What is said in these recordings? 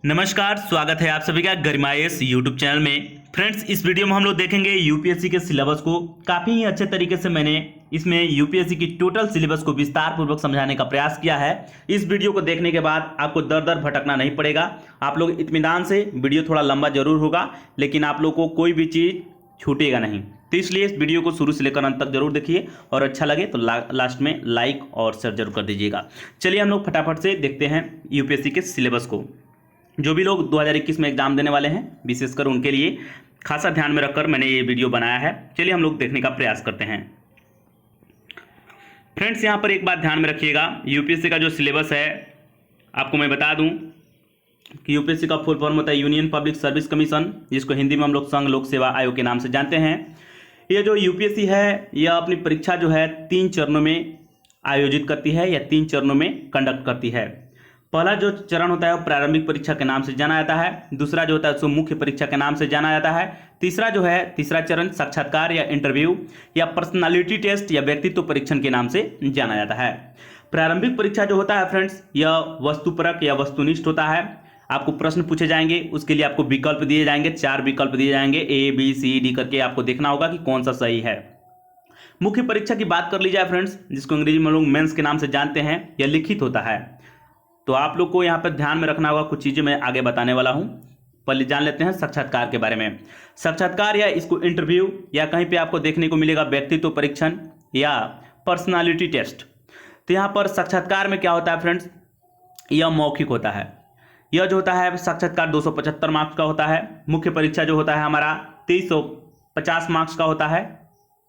नमस्कार, स्वागत है आप सभी का गरिमायस यूट्यूब चैनल में। फ्रेंड्स, इस वीडियो में हम लोग देखेंगे यूपीएससी के सिलेबस को। काफ़ी ही अच्छे तरीके से मैंने इसमें यूपीएससी की टोटल सिलेबस को विस्तार पूर्वक समझाने का प्रयास किया है। इस वीडियो को देखने के बाद आपको दर दर भटकना नहीं पड़ेगा। आप लोग इत्मीनान से, वीडियो थोड़ा लंबा जरूर होगा लेकिन आप लोग को कोई भी चीज़ छूटेगा नहीं, तो इसलिए इस वीडियो को शुरू से लेकर अंत तक जरूर देखिए और अच्छा लगे तो लास्ट में लाइक और शेयर जरूर कर दीजिएगा। चलिए हम लोग फटाफट से देखते हैं यूपीएससी के सिलेबस को। जो भी लोग 2021 में एग्जाम देने वाले हैं, विशेषकर उनके लिए खासा ध्यान में रखकर मैंने ये वीडियो बनाया है। चलिए हम लोग देखने का प्रयास करते हैं। फ्रेंड्स, यहाँ पर एक बात ध्यान में रखिएगा, यूपीएससी का जो सिलेबस है आपको मैं बता दूं कि यूपीएससी का फुल फॉर्म होता है यूनियन पब्लिक सर्विस कमीशन, जिसको हिंदी में हम लोग संघ लोक सेवा आयोग के नाम से जानते हैं। ये जो यूपीएससी है यह अपनी परीक्षा जो है 3 चरणों में आयोजित करती है या 3 चरणों में कंडक्ट करती है। पहला जो चरण होता है वो प्रारंभिक परीक्षा के नाम से जाना जाता है। दूसरा जो होता है उसको मुख्य परीक्षा के नाम से जाना जाता है। तीसरा चरण साक्षात्कार या इंटरव्यू या पर्सनालिटी टेस्ट या व्यक्तित्व परीक्षण के नाम से जाना जाता है। प्रारंभिक परीक्षा जो होता है फ्रेंड्स, यह वस्तुपरक या वस्तुनिष्ठ होता है। आपको प्रश्न पूछे जाएंगे, उसके लिए आपको विकल्प दिए जाएंगे, 4 विकल्प दिए जाएंगे, A, B, C, D करके आपको देखना होगा कि कौन सा सही है। मुख्य परीक्षा की बात कर ली जाए फ्रेंड्स, जिसको अंग्रेजी में लोग मेंस के नाम से जानते हैं, यह लिखित होता है। तो आप लोग को यहाँ पर ध्यान में रखना होगा, कुछ चीज़ें मैं आगे बताने वाला हूँ। पहले जान लेते हैं साक्षात्कार के बारे में। साक्षात्कार या इसको इंटरव्यू या कहीं पे आपको देखने को मिलेगा व्यक्तित्व परीक्षण या पर्सनालिटी टेस्ट। तो यहाँ पर साक्षात्कार में क्या होता है फ्रेंड्स, यह मौखिक होता है। यह जो होता है साक्षात्कार 275 मार्क्स का होता है। मुख्य परीक्षा जो होता है हमारा 2350 मार्क्स का होता है,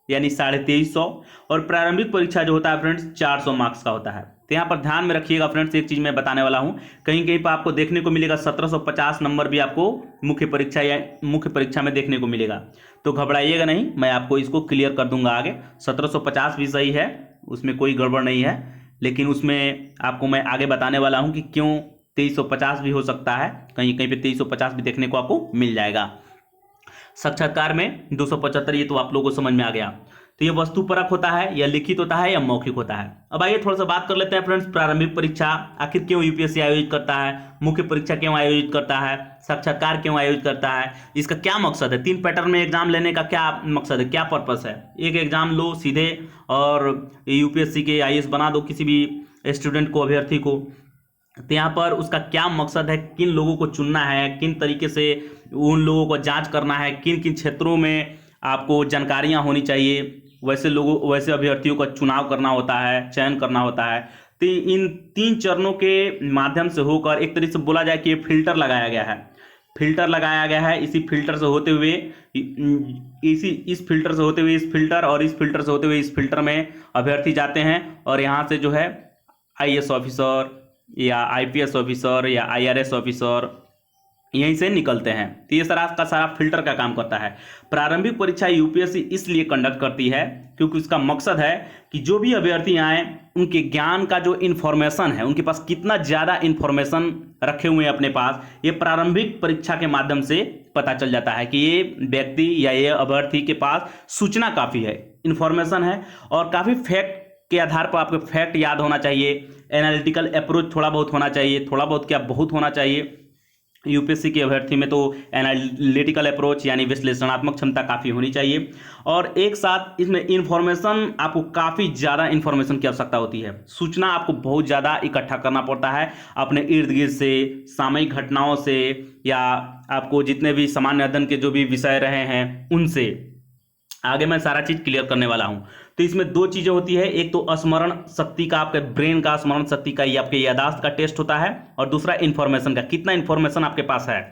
यानी 2350। और प्रारंभिक परीक्षा जो होता है फ्रेंड्स 400 मार्क्स का होता है। तो यहाँ पर ध्यान में रखिएगा फ्रेंड्स, एक चीज़ मैं बताने वाला हूँ, कहीं कहीं पर आपको देखने को मिलेगा 1750 नंबर भी आपको मुख्य परीक्षा में देखने को मिलेगा। तो घबराइएगा नहीं, मैं आपको इसको क्लियर कर दूंगा आगे। 1750 भी सही है, उसमें कोई गड़बड़ नहीं है, लेकिन उसमें आपको मैं आगे बताने वाला हूँ कि क्यों 2350 भी हो सकता है, कहीं कहीं पे 2350 भी देखने को आपको मिल जाएगा। साक्षात्कार में 275, ये तो आप लोगों को समझ में आ गया। तो ये वस्तुपरक होता है या लिखित होता है या मौखिक होता है। अब आइए थोड़ा सा बात कर लेते हैं फ्रेंड्स, प्रारंभिक परीक्षा आखिर क्यों यूपीएससी आयोजित करता है, मुख्य परीक्षा क्यों आयोजित करता है, साक्षात्कार क्यों आयोजित करता है, इसका क्या मकसद है, 3 पैटर्न में एग्जाम लेने का क्या मकसद है, क्या पर्पस है। एक एग्जाम लो सीधे और यूपीएससी के आईएएस बना दो किसी भी स्टूडेंट को, अभ्यर्थी को। तो यहाँ पर उसका क्या मकसद है, किन लोगों को चुनना है, किन तरीके से उन लोगों को जांच करना है, किन किन क्षेत्रों में आपको जानकारियाँ होनी चाहिए, वैसे अभ्यर्थियों का चुनाव करना होता है, चयन करना होता है। तो इन 3 चरणों के माध्यम से होकर एक तरीके से बोला जाए कि ये फिल्टर लगाया गया है। इसी फिल्टर से होते हुए इस फिल्टर से होते हुए इस फिल्टर और इस फिल्टर से होते हुए इस फिल्टर में अभ्यर्थी जाते हैं और यहाँ से जो है आईएएस ऑफिसर या आईपीएस ऑफिसर या आईआरएस ऑफिसर यहीं से निकलते हैं। तो ये सारा का सारा फिल्टर का काम करता है। प्रारंभिक परीक्षा यूपीएससी इसलिए कंडक्ट करती है क्योंकि उसका मकसद है कि जो भी अभ्यर्थी आए उनके ज्ञान का जो इन्फॉर्मेशन है, उनके पास कितना ज़्यादा इन्फॉर्मेशन रखे हुए हैं अपने पास, ये प्रारंभिक परीक्षा के माध्यम से पता चल जाता है कि ये व्यक्ति या ये अभ्यर्थी के पास सूचना काफ़ी है, इन्फॉर्मेशन है और काफ़ी फैक्ट के आधार पर आपको फैक्ट याद होना चाहिए। एनालिटिकल अप्रोच थोड़ा बहुत होना चाहिए, थोड़ा बहुत क्या बहुत होना चाहिए। यूपीएससी के अभ्यर्थी में तो एनालिटिकल अप्रोच यानी विश्लेषणात्मक क्षमता काफ़ी होनी चाहिए और एक साथ इसमें इन्फॉर्मेशन, आपको काफ़ी ज़्यादा इन्फॉर्मेशन की आवश्यकता होती है। सूचना आपको बहुत ज़्यादा इकट्ठा करना पड़ता है अपने इर्द गिर्द से, सामयिक घटनाओं से या आपको जितने भी सामान्य अध्ययन के जो भी विषय रहे हैं उनसे। आगे मैं सारा चीज़ क्लियर करने वाला हूँ। तो इसमें 2 चीज़ें होती है, एक तो स्मरण शक्ति का, आपके ब्रेन का स्मरण शक्ति का, ये आपके याददाश्त का टेस्ट होता है और दूसरा इन्फॉर्मेशन का, कितना इन्फॉर्मेशन आपके पास है।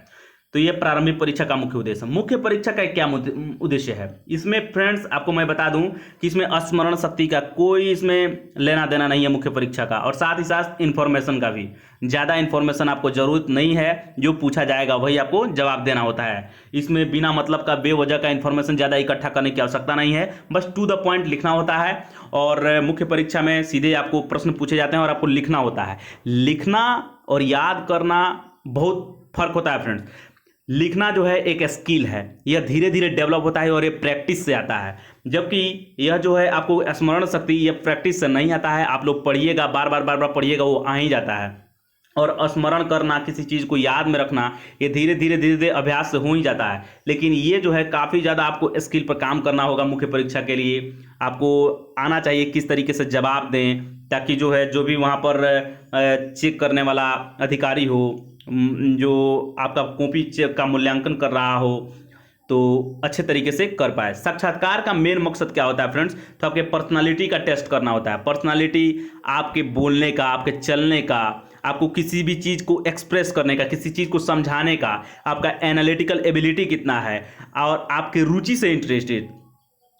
तो ये प्रारंभिक परीक्षा का मुख्य उद्देश्य है। मुख्य परीक्षा का क्या उद्देश्य है, इसमें फ्रेंड्स आपको मैं बता दूं कि इसमें स्मरण शक्ति का कोई इसमें लेना देना नहीं है मुख्य परीक्षा का, और साथ ही साथ इन्फॉर्मेशन का भी। ज़्यादा इन्फॉर्मेशन आपको जरूरत नहीं है, जो पूछा जाएगा वही आपको जवाब देना होता है। इसमें बिना मतलब का, बेवजह का इन्फॉर्मेशन ज़्यादा इकट्ठा करने की आवश्यकता नहीं है, बस टू द पॉइंट लिखना होता है। और मुख्य परीक्षा में सीधे आपको प्रश्न पूछे जाते हैं और आपको लिखना होता है। लिखना और याद करना बहुत फर्क होता है फ्रेंड्स। लिखना जो है एक स्किल है, यह धीरे धीरे डेवलप होता है और ये प्रैक्टिस से आता है, जबकि यह जो है आपको स्मरण शक्ति, यह प्रैक्टिस से नहीं आता है। आप लोग पढ़िएगा, बार बार पढ़िएगा, वो आ ही जाता है। और स्मरण करना, किसी चीज़ को याद में रखना, ये धीरे धीरे अभ्यास से हो ही जाता है। लेकिन ये जो है काफ़ी ज़्यादा आपको स्किल पर काम करना होगा मुख्य परीक्षा के लिए। आपको आना चाहिए किस तरीके से जवाब दें, ताकि जो है जो भी वहाँ पर चेक करने वाला अधिकारी हो, जो आपका कॉपी चेक का मूल्यांकन कर रहा हो, तो अच्छे तरीके से कर पाए। साक्षात्कार का मेन मकसद क्या होता है फ्रेंड्स? तो आपके पर्सनालिटी का टेस्ट करना होता है। पर्सनालिटी आपके बोलने का, आपके चलने का, आपको किसी भी चीज़ को एक्सप्रेस करने का, किसी चीज़ को समझाने का, आपका एनालिटिकल एबिलिटी कितना है, और आपकी रुचि से इंटरेस्टेड,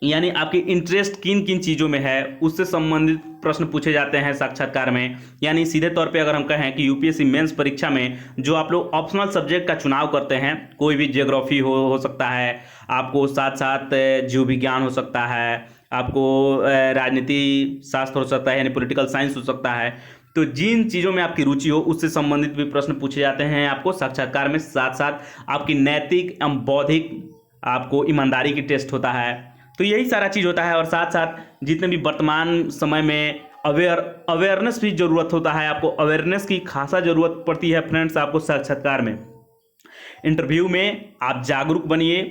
यानी आपकी इंटरेस्ट किन किन चीज़ों में है, उससे संबंधित प्रश्न पूछे जाते हैं साक्षात्कार में। यानी सीधे तौर पे अगर हम कहें कि यूपीएससी मेंस परीक्षा में जो आप लोग ऑप्शनल सब्जेक्ट का चुनाव करते हैं, कोई भी ज्योग्राफी हो सकता है, आपको साथ साथ जीव विज्ञान हो सकता है, आपको राजनीति शास्त्र हो सकता है, यानी पॉलिटिकल साइंस हो सकता है, तो जिन चीज़ों में आपकी रुचि हो उससे संबंधित भी प्रश्न पूछे जाते हैं आपको साक्षात्कार में। साथ साथ आपकी नैतिक एवं बौद्धिक, आपको ईमानदारी की टेस्ट होता है। तो यही सारा चीज़ होता है। और साथ साथ जितने भी वर्तमान समय में अवेयरनेस भी ज़रूरत होता है, आपको अवेयरनेस की खासा ज़रूरत पड़ती है फ्रेंड्स आपको साक्षात्कार में। इंटरव्यू में आप जागरूक बनिए,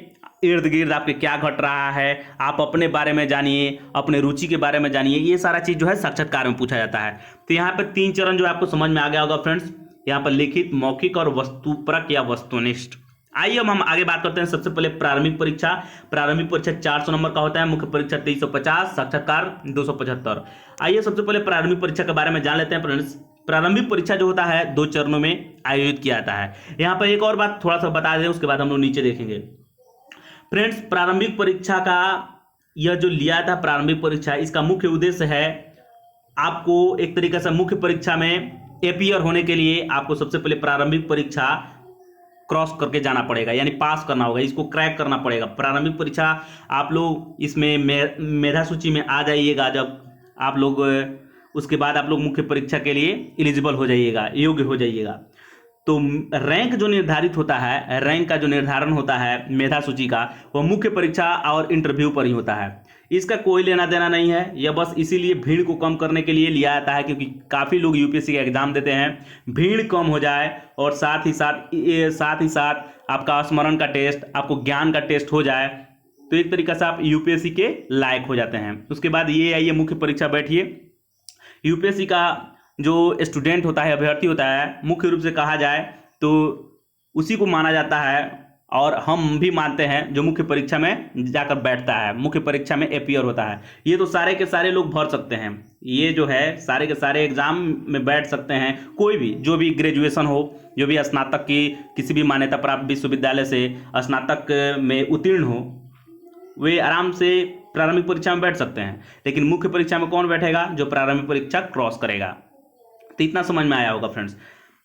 इर्द गिर्द आपके क्या घट रहा है, आप अपने बारे में जानिए, अपने रुचि के बारे में जानिए। ये सारा चीज़ जो है साक्षात्कार में पूछा जाता है। तो यहाँ पर 3 चरण जो आपको समझ में आ गया होगा फ्रेंड्स, यहाँ पर लिखित, मौखिक और वस्तुपरक या वस्तुनिष्ठ। आइए अब हम आगे बात करते हैं। सबसे पहले प्रारंभिक परीक्षा। प्रारंभिक परीक्षा 400 नंबर का होता है, मुख्य परीक्षा 2350, साक्षात्कार 275। आइए सबसे पहले प्रारंभिक परीक्षा के बारे में जान लेते हैं फ्रेंड्स। प्रारंभिक परीक्षा जो होता है 2 चरणों में आयोजित किया जाता है। यहाँ पर एक और बात थोड़ा सा बता दें, उसके बाद हम लोग नीचे देखेंगे। फ्रेंड्स, प्रारंभिक परीक्षा का यह जो लिया था प्रारंभिक परीक्षा, इसका मुख्य उद्देश्य है आपको एक तरीके से मुख्य परीक्षा में अपीयर होने के लिए आपको सबसे पहले प्रारंभिक परीक्षा क्रॉस करके जाना पड़ेगा, यानी पास करना होगा, इसको क्रैक करना पड़ेगा। प्रारंभिक परीक्षा आप लोग इसमें मेधा सूची में आ जाइएगा जब आप लोग, उसके बाद आप लोग मुख्य परीक्षा के लिए एलिजिबल हो जाइएगा, योग्य हो जाइएगा। तो रैंक जो निर्धारित होता है, रैंक का जो निर्धारण होता है मेधा सूची का, वह मुख्य परीक्षा और इंटरव्यू पर ही होता है। इसका कोई लेना देना नहीं है, यह बस इसीलिए भीड़ को कम करने के लिए लिया जाता है, क्योंकि काफ़ी लोग यूपीएससी का एग्जाम देते हैं, भीड़ कम हो जाए और साथ ही साथ आपका स्मरण का टेस्ट, आपको ज्ञान का टेस्ट हो जाए, तो एक तरीके से आप यूपीएससी के लायक हो जाते हैं। उसके बाद ये आइए मुख्य परीक्षा बैठिए। यूपीएससी का जो स्टूडेंट होता है, अभ्यर्थी होता है, मुख्य रूप से कहा जाए तो उसी को माना जाता है, और हम भी मानते हैं जो मुख्य परीक्षा में जाकर बैठता है, मुख्य परीक्षा में अपीयर होता है। ये तो सारे के सारे लोग भर सकते हैं, ये जो है सारे के सारे एग्जाम में बैठ सकते हैं। कोई भी, जो भी ग्रेजुएशन हो, जो भी स्नातक की किसी भी मान्यता प्राप्त विश्वविद्यालय से स्नातक में उत्तीर्ण हो, वे आराम से प्रारंभिक परीक्षा में बैठ सकते हैं। लेकिन मुख्य परीक्षा में कौन बैठेगा? जो प्रारंभिक परीक्षा क्रॉस करेगा। तो इतना समझ में आया होगा फ्रेंड्स।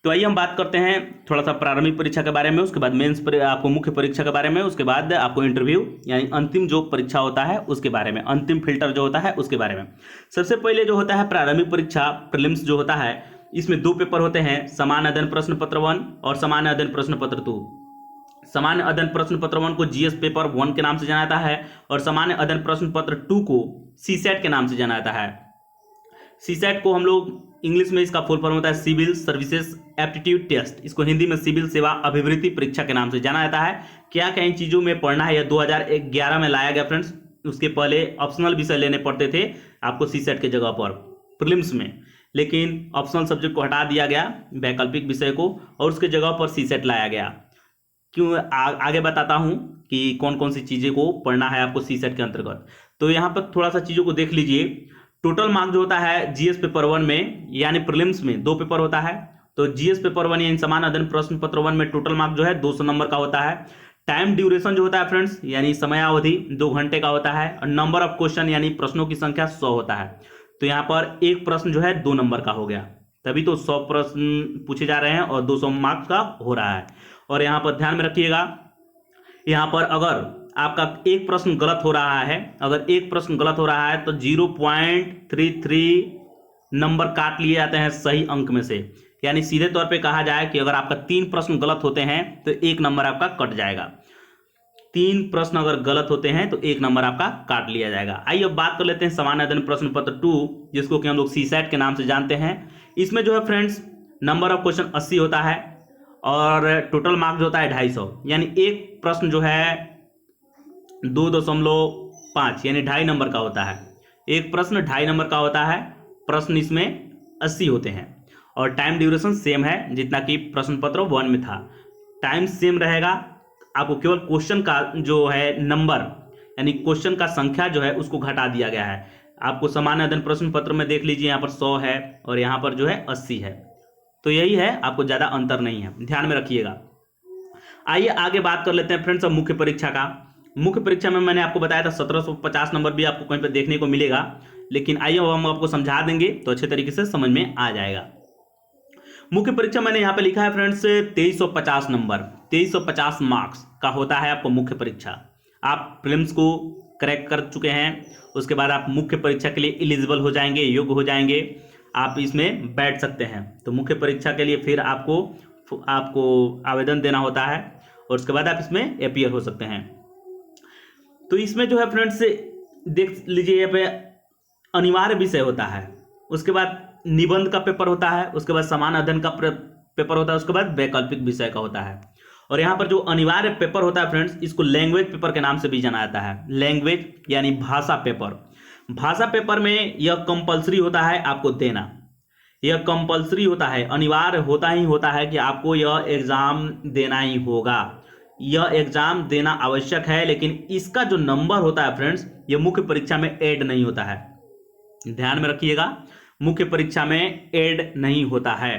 तो आइए हम बात करते हैं थोड़ा सा प्रारंभिक परीक्षा के बारे में, उसके बाद मेंस पर आपको मुख्य परीक्षा के बारे में, उसके बाद आपको इंटरव्यू यानी अंतिम जो परीक्षा होता है उसके बारे में, अंतिम फिल्टर जो होता है उसके बारे में। सबसे पहले जो होता है प्रारंभिक परीक्षा प्रीलिम्स जो होता है, इसमें 2 पेपर होते हैं, सामान्य अध्ययन प्रश्न पत्र 1 और सामान्य अध्ययन प्रश्न पत्र 2। सामान्य अध्ययन प्रश्न पत्र 1 को जीएस पेपर 1 के नाम से जाना जाता है, और सामान्य अध्ययन प्रश्न पत्र 2 को सीसेट के नाम से जाना जाता है। सीसेट को हम लोग इंग्लिश में इसका फुल फॉर्म होता है सिविल सर्विसेज एप्टीट्यूड टेस्ट, इसको हिंदी में सिविल सेवा अभिवृत्ति परीक्षा के नाम से जाना जाता है। क्या क्या इन चीज़ों में पढ़ना है, यह 2011 में लाया गया फ्रेंड्स। उसके पहले ऑप्शनल विषय लेने पड़ते थे आपको सीसेट के जगह पर प्रीलिम्स में, लेकिन ऑप्शनल सब्जेक्ट को हटा दिया गया, वैकल्पिक विषय को, और उसके जगह पर सीसेट लाया गया। क्यों, आगे बताता हूँ कि कौन कौन सी चीज़ें को पढ़ना है आपको सीसेट के अंतर्गत। तो यहाँ पर थोड़ा सा चीज़ों को देख लीजिए। टोटल मार्क जो होता है जीएस पेपर 1 में, यानी प्रीलिम्स में 2 पेपर होता है, तो जीएस पेपर 1 यानी सामान्य अध्ययन प्रश्न पत्र 1 में टोटल मार्क जो है 200 नंबर का होता है। टाइम ड्यूरेशन जो होता है फ्रेंड्स, यानी समयावधि 2 घंटे का होता है, और नंबर ऑफ क्वेश्चन यानी प्रश्नों की संख्या 100 होता है। तो यहाँ पर एक प्रश्न जो है 2 नंबर का हो गया, तभी तो 100 प्रश्न पूछे जा रहे हैं और 200 मार्क्स का हो रहा है। और यहाँ पर ध्यान में रखिएगा, यहाँ पर अगर आपका एक प्रश्न गलत हो रहा है, अगर एक प्रश्न गलत हो रहा है तो 0.33 नंबर काट लिए जाते हैं सही अंक में से। यानी सीधे तौर पे कहा जाए कि अगर आपका 3 प्रश्न गलत होते हैं तो 1 नंबर आपका कट जाएगा। 3 प्रश्न अगर गलत होते हैं तो 1 नंबर आपका काट लिया जाएगा। आइए अब बात कर लेते हैं सामान्य अध्ययन प्रश्न पत्र 2, जिसको कि हम लोग सीसेट के नाम से जानते हैं। इसमें जो है फ्रेंड्स नंबर ऑफ क्वेश्चन 80 होता है और टोटल मार्क्स जो होता है 250, यानी एक प्रश्न जो है 2.5 यानी 2.5 नंबर का होता है। एक प्रश्न 2.5 नंबर का होता है, प्रश्न इसमें 80 होते हैं और टाइम ड्यूरेशन सेम है जितना कि प्रश्न पत्र 1 में था। टाइम सेम रहेगा, आपको केवल क्वेश्चन का जो है नंबर यानी क्वेश्चन का संख्या जो है उसको घटा दिया गया है। आपको सामान्य अध्ययन प्रश्न पत्र में देख लीजिए, यहाँ पर 100 है और यहाँ पर जो है 80 है, तो यही है, आपको ज़्यादा अंतर नहीं है, ध्यान में रखिएगा। आइए आगे बात कर लेते हैं फ्रेंड्स अब मुख्य परीक्षा का। मुख्य परीक्षा में मैंने आपको बताया था 1750 नंबर भी आपको कहीं पर देखने को मिलेगा, लेकिन आइए हम आपको समझा देंगे तो अच्छे तरीके से समझ में आ जाएगा। मुख्य परीक्षा मैंने यहाँ पे लिखा है फ्रेंड्स 2350 नंबर, 2350 मार्क्स का होता है आपको मुख्य परीक्षा। आप प्रीलिम्स को क्रैक कर चुके हैं, उसके बाद आप मुख्य परीक्षा के लिए एलिजिबल हो जाएंगे, योग्य हो जाएंगे, आप इसमें बैठ सकते हैं। तो मुख्य परीक्षा के लिए फिर आपको आवेदन देना होता है और उसके बाद आप इसमें अपीयर हो सकते हैं। तो इसमें जो है फ्रेंड्स देख लीजिए, यहाँ पे अनिवार्य विषय होता है, उसके बाद निबंध का पेपर होता है, उसके बाद सामान्य अध्ययन का पेपर होता है, उसके बाद वैकल्पिक विषय का होता है। और यहाँ पर जो अनिवार्य पेपर होता है फ्रेंड्स, इसको लैंग्वेज पेपर के नाम से भी जाना जाता है। लैंग्वेज यानी भाषा पेपर। भाषा पेपर में यह कंपलसरी होता है आपको देना, यह कंपलसरी होता है, अनिवार्य होता है कि आपको यह एग्जाम देना ही होगा, यह एग्जाम देना आवश्यक है। लेकिन इसका जो नंबर होता है फ्रेंड्स, यह मुख्य परीक्षा में ऐड नहीं होता है, ध्यान में रखिएगा, मुख्य परीक्षा में ऐड नहीं होता है।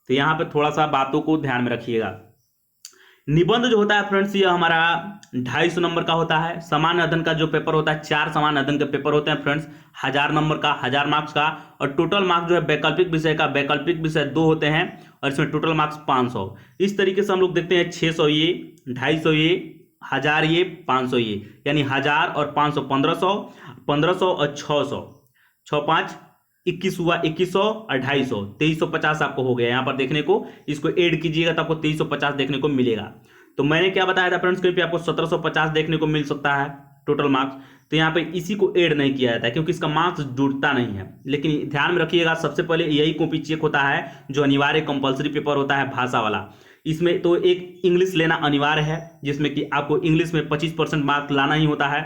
तो यहां पे थोड़ा सा बातों को ध्यान में रखिएगा। निबंध जो होता है फ्रेंड्स, ये हमारा 250 नंबर का होता है। सामान्य अध्ययन का जो पेपर होता है, 4 सामान्य अध्ययन के पेपर होते हैं फ्रेंड्स, 1000 नंबर का, 1000 मार्क्स का। और टोटल मार्क्स जो है वैकल्पिक विषय का, वैकल्पिक विषय 2 होते हैं और इसमें टोटल मार्क्स 500। इस तरीके से हम लोग देखते हैं 600 ये, 250 ये, 1000 ये, 500 ये, यानी 1000 और 500 1500, 1500 और 600, 6 5 21 हुआ, 2100 और 250, 2350 आपको हो गया। यहाँ पर देखने को इसको ऐड कीजिएगा तो आपको 2350 देखने को मिलेगा। तो मैंने क्या बताया था फ्रेंड्स, कहीं पे आपको 1750 देखने को मिल सकता है टोटल मार्क्स, तो यहाँ पे इसी को ऐड नहीं किया जाता है क्योंकि इसका मार्क्स जुड़ता नहीं है। लेकिन ध्यान में रखिएगा, सबसे पहले यही कॉपी चेक होता है जो अनिवार्य कंपलसरी पेपर होता है भाषा वाला। इसमें तो एक इंग्लिश लेना अनिवार्य है, जिसमें कि आपको इंग्लिश में 25% मार्क्स लाना ही होता है।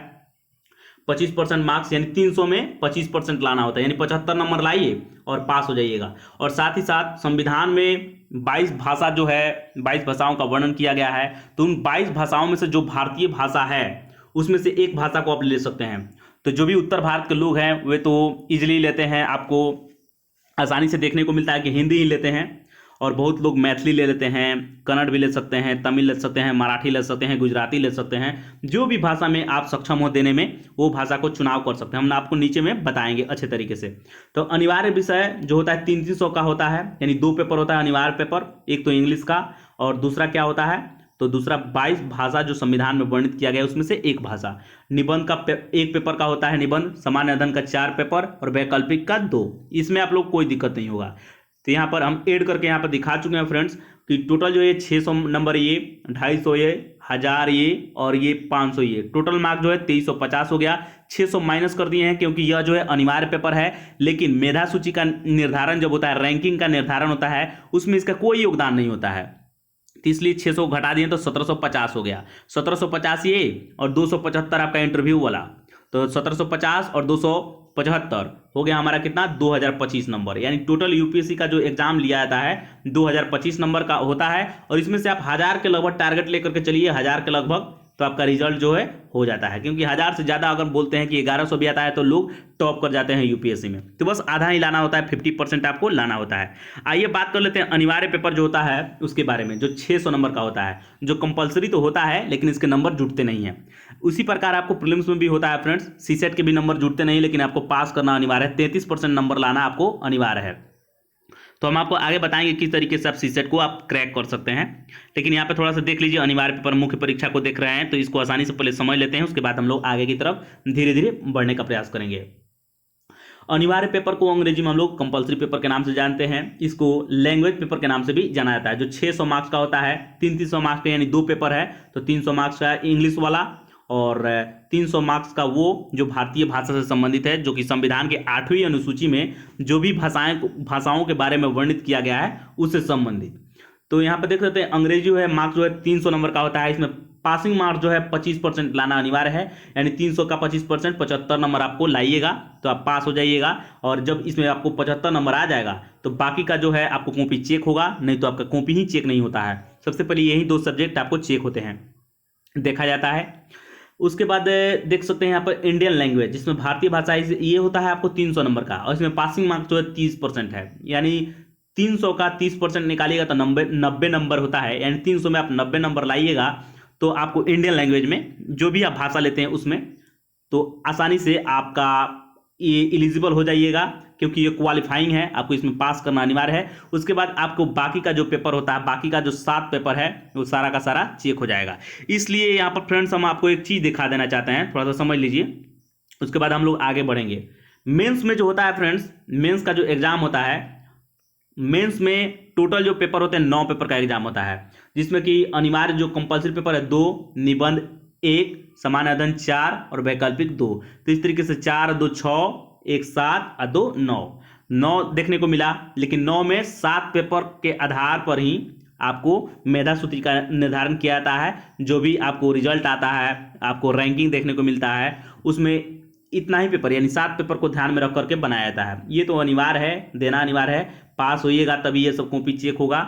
25% मार्क्स यानी 300 में 25% लाना होता है, यानी 75 नंबर लाइए और पास हो जाइएगा। और साथ ही साथ संविधान में 22 भाषा जो है, 22 भाषाओं का वर्णन किया गया है, तो उन 22 भाषाओं में से जो भारतीय भाषा है उसमें से एक भाषा को आप ले सकते हैं। तो जो भी उत्तर भारत के लोग हैं वे तो ईजिली लेते हैं, आपको आसानी से देखने को मिलता है कि हिंदी ही लेते हैं, और बहुत लोग मैथिली ले लेते हैं, कन्नड़ भी ले सकते हैं, तमिल ले सकते हैं, मराठी ले सकते हैं, गुजराती ले सकते हैं। जो भी भाषा में आप सक्षम हो देने में, वो भाषा को चुनाव कर सकते हैं, हम आपको नीचे में बताएंगे अच्छे तरीके से। तो अनिवार्य विषय जो होता है 300 का होता है, यानी 2 पेपर होता है अनिवार्य पेपर, एक तो इंग्लिश का और दूसरा क्या होता है, तो दूसरा 22 भाषा जो संविधान में वर्णित किया गया है उसमें से एक भाषा। निबंध का एक पेपर का होता है निबंध, सामान्य अध्ययन का 4 पेपर और वैकल्पिक का 2। इसमें आप लोग कोई दिक्कत नहीं होगा। तो यहाँ पर हम ऐड करके यहाँ पर दिखा चुके हैं फ्रेंड्स कि टोटल जो ये 600 नंबर, ये 250 ये, 1000 ये और ये 500 ये, टोटल मार्क जो है 2350 हो गया। 600 माइनस कर दिए हैं क्योंकि यह जो है अनिवार्य पेपर है, लेकिन मेधा सूची का निर्धारण जब होता है, रैंकिंग का निर्धारण होता है, उसमें इसका कोई योगदान नहीं होता है, तो इसलिए 600 घटा दिए तो 1750 हो गया। 1750 ये और 275 आपका इंटरव्यू वाला, तो 1750 और 275 हो गया हमारा कितना, 2025 नंबर। यानी टोटल यूपीएससी का जो एग्जाम लिया जाता है 2025 नंबर का होता है, और इसमें से आप 1000 के लगभग टारगेट लेकर के चलिए, 1000 के लगभग, तो आपका रिजल्ट जो है हो जाता है। क्योंकि 1000 से ज़्यादा अगर बोलते हैं कि 1100 भी आता है तो लोग टॉप कर जाते हैं यूपीएससी में। तो बस आधा ही लाना होता है, 50% आपको लाना होता है। आइए बात कर लेते हैं अनिवार्य पेपर जो होता है उसके बारे में, जो 600 नंबर का होता है, जो कंपलसरी तो होता है लेकिन इसके नंबर जुटते नहीं हैं। उसी प्रकार आपको प्रीलिम्स में भी होता है फ्रेंड्स, सीसेट के भी नंबर जुटते नहीं, लेकिन आपको पास करना अनिवार्य है, 33% नंबर लाना आपको अनिवार्य है। तो हम आपको आगे बताएंगे किस तरीके से आप सीसेट को आप क्रैक कर सकते हैं। लेकिन यहाँ पे थोड़ा सा देख लीजिए, अनिवार्य पेपर मुख्य परीक्षा को देख रहे हैं तो इसको आसानी से पहले समझ लेते हैं, उसके बाद हम लोग आगे की तरफ धीरे धीरे बढ़ने का प्रयास करेंगे। अनिवार्य पेपर को अंग्रेजी में हम लोग कंपलसरी पेपर के नाम से जानते हैं, इसको लैंग्वेज पेपर के नाम से भी जाना जाता है। जो 600 मार्क्स का होता है, 300 मार्क्स का, यानी 2 पेपर है, तो 300 मार्क्स का इंग्लिश वाला और 300 मार्क्स का वो जो भारतीय भाषा से संबंधित है, जो कि संविधान के 8वीं अनुसूची में जो भी भाषाओं के बारे में वर्णित किया गया है उससे संबंधित। तो यहाँ पे देख सकते हैं अंग्रेजी जो है मार्क्स जो है 300 नंबर का होता है। इसमें पासिंग मार्क्स जो है 25% लाना अनिवार्य है, यानी 300 का 25% 75 नंबर आपको लाइएगा तो आप पास हो जाइएगा। और जब इसमें आपको 75 नंबर आ जाएगा तो बाकी का जो है आपको कॉपी चेक होगा, नहीं तो आपका कॉपी ही चेक नहीं होता है। सबसे पहले यही 2 सब्जेक्ट आपको चेक होते हैं, देखा जाता है। उसके बाद देख सकते हैं यहाँ पर इंडियन लैंग्वेज, जिसमें भारतीय भाषा ये होता है आपको 300 नंबर का, और इसमें पासिंग मार्क्स जो है 30% है, यानी 300 का 30% निकालिएगा तो 90 नंबर होता है, यानी 300 में आप 90 नंबर लाइएगा तो आपको इंडियन लैंग्वेज में जो भी आप भाषा लेते हैं उसमें तो आसानी से आपका ये एलिजिबल हो जाइएगा, क्योंकि ये क्वालिफाइंग है, आपको इसमें पास करना अनिवार्य है। उसके बाद आपको बाकी का जो पेपर होता है, बाकी का जो 7 पेपर है वो सारा का सारा चेक हो जाएगा। इसलिए यहाँ पर फ्रेंड्स हम आपको एक चीज़ दिखा देना चाहते हैं, थोड़ा सा समझ लीजिए, उसके बाद हम लोग आगे बढ़ेंगे। मेंस में जो होता है फ्रेंड्स, मेंस का जो एग्जाम होता है, मेंस में टोटल जो पेपर होते हैं 9 पेपर का एग्जाम होता है, जिसमें कि अनिवार्य जो कंपलसरी पेपर है 2, निबंध 1, सामान्य अध्ययन 4 और वैकल्पिक 2। तो इस तरीके से 4, 2, 6, 1, 7 और 2, 9 देखने को मिला। लेकिन 9 में 7 पेपर के आधार पर ही आपको मेधा सूची का निर्धारण किया जाता है। जो भी आपको रिजल्ट आता है, आपको रैंकिंग देखने को मिलता है, उसमें इतना ही पेपर यानी 7 पेपर को ध्यान में रख करके बनाया जाता है। ये तो अनिवार्य है, देना अनिवार्य है, पास होइएगा तभी ये सब कॉपी चेक होगा,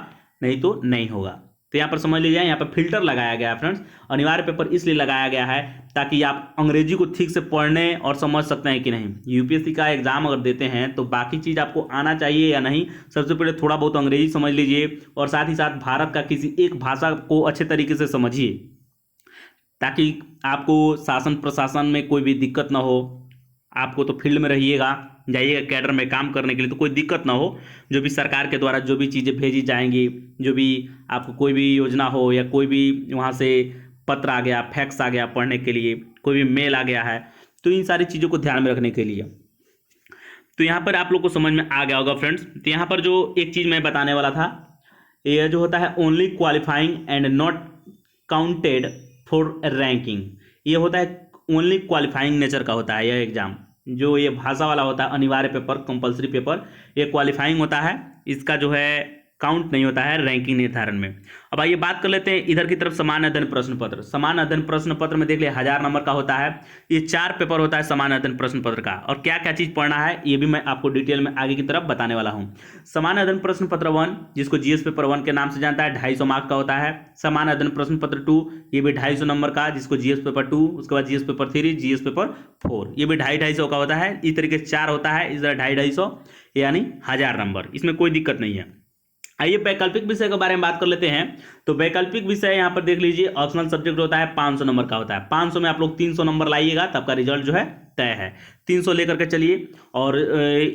नहीं तो नहीं होगा। तो यहाँ पर समझ लीजिए, यहाँ पर फिल्टर लगाया गया है फ्रेंड्स। अनिवार्य पेपर इसलिए लगाया गया है ताकि आप अंग्रेजी को ठीक से पढ़ने और समझ सकते हैं कि नहीं। यूपीएससी का एग्जाम अगर देते हैं तो बाकी चीज़ आपको आना चाहिए या नहीं, सबसे पहले थोड़ा बहुत अंग्रेजी समझ लीजिए और साथ ही साथ भारत का किसी एक भाषा को अच्छे तरीके से समझिए, ताकि आपको शासन प्रशासन में कोई भी दिक्कत ना हो। आपको तो फील्ड में रहिएगा, जाइएगा कैडर में काम करने के लिए, तो कोई दिक्कत ना हो। जो भी सरकार के द्वारा जो भी चीज़ें भेजी जाएंगी, जो भी आपको कोई भी योजना हो या कोई भी वहाँ से पत्र आ गया, फैक्स आ गया पढ़ने के लिए, कोई भी मेल आ गया है, तो इन सारी चीज़ों को ध्यान में रखने के लिए। तो यहाँ पर आप लोग को समझ में आ गया होगा फ्रेंड्स। तो यहाँ पर जो एक चीज़ मैं बताने वाला था, यह जो होता है only qualifying and not counted for ranking, ये होता है ओनली क्वालिफाइंग नेचर का होता है। यह एग्जाम जो ये भाषा वाला होता है, अनिवार्य पेपर, कंपलसरी पेपर, ये क्वालिफाइंग होता है, इसका जो है काउंट नहीं होता है रैंकिंग निर्धारण में। अब आइए बात कर लेते हैं इधर की तरफ सामान्य अध्ययन प्रश्न पत्र। सामान्य अध्ययन प्रश्न पत्र में देख लिया 1000 नंबर का होता है। ये 4 पेपर होता है सामान्य अध्ययन प्रश्न पत्र का, और क्या क्या चीज़ पढ़ना है ये भी मैं आपको डिटेल में आगे की तरफ बताने वाला हूँ। सामान्य अध्ययन प्रश्न पत्र 1, जिसको जीएस पेपर 1 के नाम से जानता है, 250 मार्क्स का होता है। सामान्य अध्ययन प्रश्न पत्र 2, ये भी 250 नंबर का, जिसको जीएस पेपर 2, उसके बाद जीएस पेपर 3, जीएस पेपर 4, ये भी 250 का होता है। इस तरीके से 4 होता है, इस तरह 250 यानी 1000 नंबर, इसमें कोई दिक्कत नहीं है। आइए वैकल्पिक विषय के बारे में बात कर लेते हैं। तो वैकल्पिक विषय यहाँ पर देख लीजिए, ऑप्शनल सब्जेक्ट होता है, 500 नंबर का होता है। 500 में आप लोग 300 नंबर लाइएगा तब का रिजल्ट जो है तय है। 300 लेकर के चलिए। और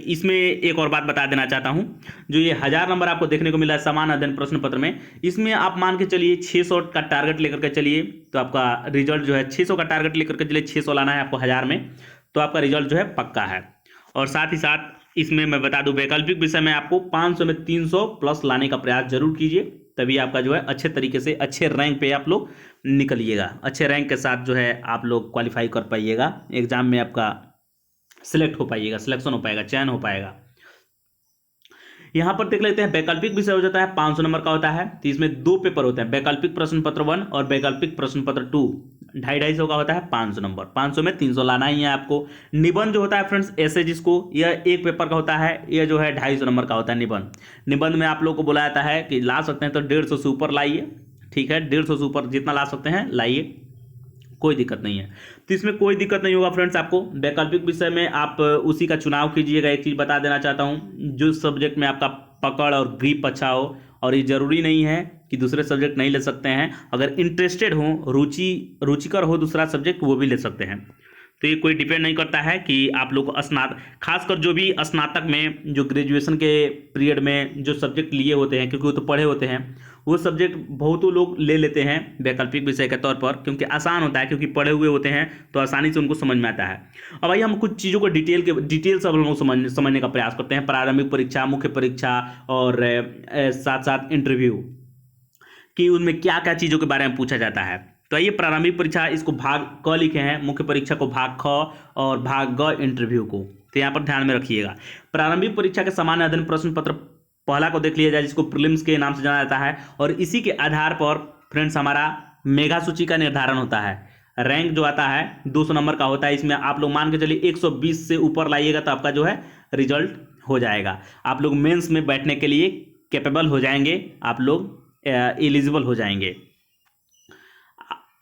इसमें एक और बात बता देना चाहता हूँ, जो ये 1000 नंबर आपको देखने को मिला है सामान्य अध्ययन प्रश्न पत्र में, इसमें आप मान के चलिए 600 का टारगेट लेकर के चलिए, तो आपका रिजल्ट जो है 600 का टारगेट लेकर के चलिए, 600 लाना है आपको 1000 में, तो आपका रिजल्ट जो है पक्का है। और साथ ही साथ इसमें मैं बता दूं, वैकल्पिक विषय में आपको 500 में 300 प्लस लाने का प्रयास जरूर कीजिए, तभी आपका जो है अच्छे तरीके से अच्छे रैंक पे आप लोग निकलिएगा। अच्छे रैंक के साथ जो है आप लोग क्वालिफाई कर पाइएगा, एग्जाम में आपका सिलेक्ट हो पाइएगा, सिलेक्शन हो पाएगा, चयन हो पाएगा। यहाँ पर देख लेते हैं वैकल्पिक विषय हो जाता है 500 नंबर का होता है। तो इसमें 2 पेपर होते हैं, वैकल्पिक प्रश्न पत्र 1 और वैकल्पिक प्रश्न पत्र 2, 250 का होता है 500 नंबर। 500 में 300 लाना ही है आपको। निबंध जो होता है फ्रेंड्स ऐसे, जिसको यह 1 पेपर का होता है, यह जो है 250 नंबर का होता है निबंध। निबंध में आप लोग को बोला जाता है कि ला सकते हैं तो 150 से ऊपर लाइए, ठीक है, 150 से ऊपर जितना ला सकते हैं लाइए, कोई दिक्कत नहीं है। तो इसमें कोई दिक्कत नहीं होगा फ्रेंड्स आपको। वैकल्पिक विषय में आप उसी का चुनाव कीजिएगा। एक चीज़ बता देना चाहता हूँ, जो सब्जेक्ट में आपका पकड़ और ग्रिप अच्छा हो, और ये जरूरी नहीं है कि दूसरे सब्जेक्ट नहीं ले सकते हैं, अगर इंटरेस्टेड हो, रुचिकर हो दूसरा सब्जेक्ट, वो भी ले सकते हैं। तो ये कोई डिपेंड नहीं करता है कि आप लोग खासकर जो भी स्नातक में, जो ग्रेजुएशन के पीरियड में जो सब्जेक्ट लिए होते हैं, क्योंकि वो तो पढ़े होते हैं, वो सब्जेक्ट बहुतों लोग ले लेते हैं वैकल्पिक विषय के तौर पर, क्योंकि आसान होता है, क्योंकि पढ़े हुए होते हैं तो आसानी से उनको समझ में आता है। अब आइए हम कुछ चीज़ों को डिटेल से हम लोग समझने का प्रयास करते हैं। प्रारंभिक परीक्षा, मुख्य परीक्षा और साथ साथ इंटरव्यू कि उनमें क्या क्या चीज़ों के बारे में पूछा जाता है। तो तो आइए प्रारंभिक परीक्षा, इसको भाग क लिखे हैं, मुख्य परीक्षा को भाग ख और भाग ग इंटरव्यू को, तो यहाँ पर ध्यान में रखिएगा। प्रारंभिक परीक्षा के सामान्य अध्ययन प्रश्न पत्र पहला को देख लिया जाए, जिसको प्रीलिम्स के नाम से जाना जाता है, और इसी के आधार पर फ्रेंड्स हमारा मेगा सूची का निर्धारण होता है। रैंक जो आता है 200 नंबर का होता है, इसमें आप लोग मान के चलिए 120 से ऊपर लाइएगा तो आपका जो है रिजल्ट हो जाएगा, आप लोग मेंस में बैठने के लिए कैपेबल हो जाएंगे, आप लोग एलिजिबल हो जाएंगे।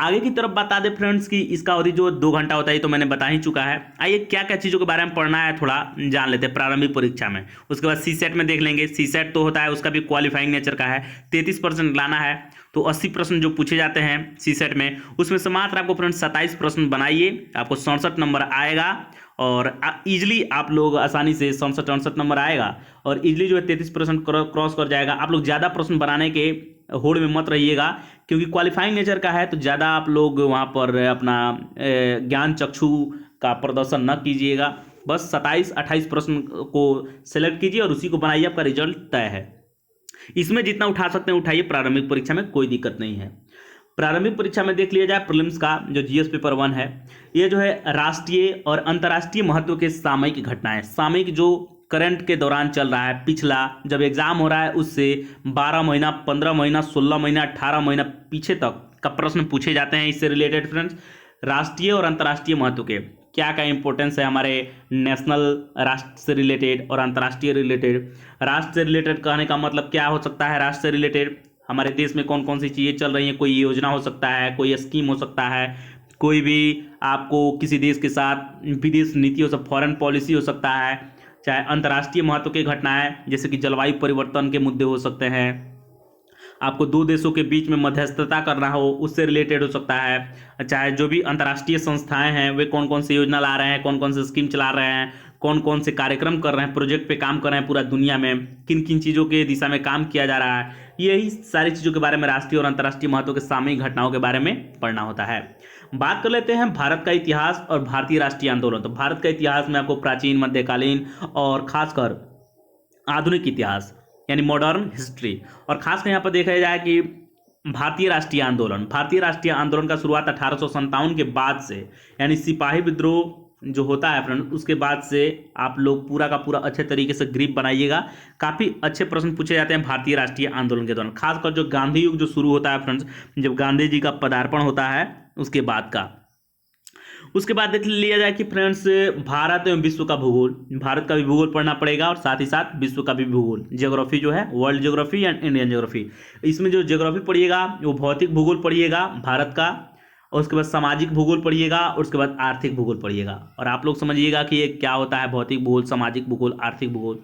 आगे की तरफ बता दें फ्रेंड्स कि इसका अवधि जो 2 घंटा होता है, तो मैंने बता ही चुका है। आइए क्या क्या चीज़ों के बारे में पढ़ना है थोड़ा जान लेते हैं प्रारंभिक परीक्षा में। उसके बाद सी सेट में देख लेंगे। सी सेट तो होता है, उसका भी क्वालिफाइंग नेचर का है, 33% लाना है, तो 80 प्रश्न जो पूछे जाते हैं सी सेट में, उसमें से मात्र आपको फ्रेंड्स 27 प्रश्न बनाइए, आपको 67 नंबर आएगा, और इजीली आप लोग आसानी से 67-68 नंबर आएगा, और इजीली जो है 33% क्रॉस कर जाएगा। आप लोग ज़्यादा प्रश्न बनाने के होड़ में मत रहिएगा, क्योंकि क्वालिफाइंग नेचर का है, तो ज़्यादा आप लोग वहाँ पर अपना ज्ञान चक्षु का प्रदर्शन न कीजिएगा। बस 27-28 प्रश्न को सेलेक्ट कीजिए और उसी को बनाइए, आपका रिजल्ट तय है। इसमें जितना उठा सकते हैं उठाइए, प्रारंभिक परीक्षा में कोई दिक्कत नहीं है। प्रारंभिक परीक्षा में देख लिया जाए प्रीलिम्स का जो जीएस पेपर 1 है, ये जो है राष्ट्रीय और अंतर्राष्ट्रीय महत्व के सामयिक घटनाएं, सामयिक जो करंट के दौरान चल रहा है, पिछला जब एग्जाम हो रहा है उससे 12 महीना, 15 महीना, 16 महीना, 18 महीना पीछे तक का प्रश्न पूछे जाते हैं इससे रिलेटेड फ्रेंड्स। राष्ट्रीय और अंतर्राष्ट्रीय महत्व के क्या क्या इंपॉर्टेंस है हमारे नेशनल राष्ट्र से रिलेटेड और अंतर्राष्ट्रीय रिलेटेड। राष्ट्र से रिलेटेड कहने का मतलब क्या हो सकता है, राष्ट्र से रिलेटेड हमारे देश में कौन कौन सी चीज़ें चल रही हैं, कोई योजना हो सकता है, कोई स्कीम हो सकता है, कोई भी आपको किसी देश के साथ विदेश नीति हो सकता, फॉरेन पॉलिसी हो सकता है, चाहे अंतर्राष्ट्रीय महत्व की घटनाएं जैसे कि जलवायु परिवर्तन के मुद्दे हो सकते हैं, आपको 2 देशों के बीच में मध्यस्थता करना हो उससे रिलेटेड हो सकता है, चाहे जो भी अंतर्राष्ट्रीय संस्थाएं हैं वे कौन कौन से योजना ला रहे हैं, कौन कौन से स्कीम चला रहे हैं, कौन कौन से कार्यक्रम कर रहे हैं, प्रोजेक्ट पे काम कर रहे हैं पूरा दुनिया में, किन किन चीज़ों के दिशा में काम किया जा रहा है, यही सारी चीज़ों के बारे में राष्ट्रीय और अंतर्राष्ट्रीय महत्व के सामयिक घटनाओं के बारे में पढ़ना होता है। बात कर लेते हैं भारत का इतिहास और भारतीय राष्ट्रीय आंदोलन। तो भारत का इतिहास में आपको प्राचीन, मध्यकालीन और खासकर आधुनिक इतिहास यानी मॉडर्न हिस्ट्री, और खासकर यहाँ पर देखा जाए कि भारतीय राष्ट्रीय आंदोलन का शुरुआत 1857 के बाद से, यानी सिपाही विद्रोह जो होता है फ्रेंड उसके बाद से आप लोग पूरा का पूरा अच्छे तरीके से ग्रिप बनाइएगा। काफ़ी अच्छे प्रश्न पूछे जाते हैं भारतीय राष्ट्रीय आंदोलन के दौरान, खासकर जो गांधी युग जो शुरू होता है फ्रेंड्स, जब गांधी जी का पदार्पण होता है उसके बाद का। उसके बाद देख लिया जाए कि फ्रेंड्स भारत एवं विश्व का भूगोल, भारत का भी भूगोल पढ़ना पड़ेगा और साथ ही साथ विश्व का भी भूगोल, ज्योग्राफी जो है world geography and Indian geography. इसमें जो ज्योग्राफी पढ़िएगा वो भौतिक भूगोल पढ़िएगा भारत का, और उसके बाद सामाजिक भूगोल पढ़िएगा, और उसके बाद आर्थिक भूगोल पढ़िएगा। और आप लोग समझिएगा कि ये क्या होता है भौतिक भूगोल, सामाजिक भूगोल, आर्थिक भूगोल।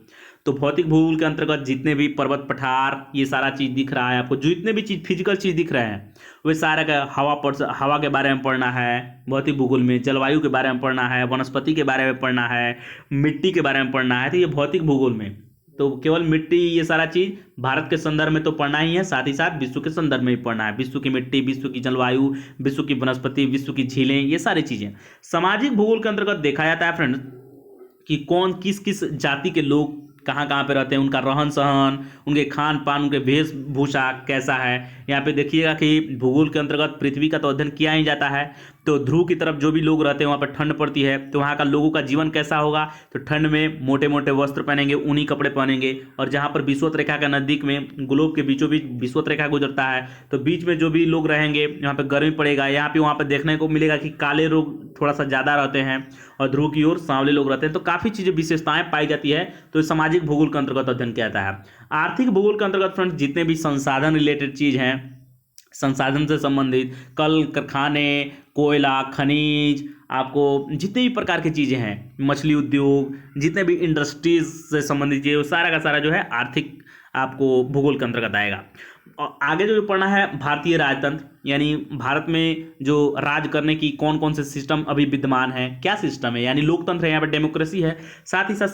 तो भौतिक भूगोल के अंतर्गत जितने भी पर्वत पठार ये सारा चीज़ दिख रहा है आपको, जितने भी चीज़ फिजिकल चीज़ दिख रहे हैं वे सारा का हवा के बारे में पढ़ना है भौतिक भूगोल में, जलवायु के बारे में पढ़ना है, वनस्पति के बारे में पढ़ना है, मिट्टी के बारे में पढ़ना है, तो ये भौतिक भूगोल में। तो केवल मिट्टी ये सारा चीज़ भारत के संदर्भ में तो पढ़ना ही है, साथ ही साथ विश्व के संदर्भ में भी पढ़ना है, विश्व की मिट्टी, विश्व की जलवायु, विश्व की वनस्पति, विश्व की झीलें, ये सारी चीज़ें। सामाजिक भूगोल के अंतर्गत देखा जाता है फ्रेंड्स कि कौन किस किस जाति के लोग कहाँ कहाँ पे रहते हैं, उनका रहन सहन, उनके खान पान, उनके वेशभूषा कैसा है। यहाँ पे देखिएगा कि भूगोल के अंतर्गत पृथ्वी का तो अध्ययन किया ही जाता है, तो ध्रुव की तरफ जो भी लोग रहते हैं वहाँ पर ठंड पड़ती है, तो वहाँ का लोगों का जीवन कैसा होगा, तो ठंड में मोटे मोटे वस्त्र पहनेंगे, ऊनी कपड़े पहनेंगे। और जहाँ पर विषुवत रेखा के नज़दीक में ग्लोब के बीचों बीच विषुवत रेखा गुजरता है, तो बीच में जो भी लोग रहेंगे यहाँ पर गर्मी पड़ेगा। यहाँ पे वहाँ पर देखने को मिलेगा कि काले लोग थोड़ा सा ज़्यादा रहते हैं और ध्रुव की ओर सांवले लोग रहते हैं, तो काफ़ी चीज़ें विशेषताएं पाई जाती है। तो सामाजिक भूगोल के अंतर्गत अध्ययन किया जाता है। आर्थिक भूगोल के अंतर्गत फ्रेंड्स जितने भी संसाधन रिलेटेड चीज़ हैं, संसाधन से संबंधित कल कारखाने, कोयला, खनिज, आपको जितने भी प्रकार की चीज़ें हैं, मछली उद्योग, जितने भी इंडस्ट्रीज से संबंधित चीज़ें, वो सारा का सारा जो है आर्थिक आपको भूगोल के अंतर्गत आएगा। और आगे जो पढ़ना है भारतीय राजतंत्र, यानी भारत में जो राज करने की कौन कौन से सिस्टम अभी विद्यमान है, क्या सिस्टम है, यानी लोकतंत्र है, यहाँ पर डेमोक्रेसी है, साथ ही साथ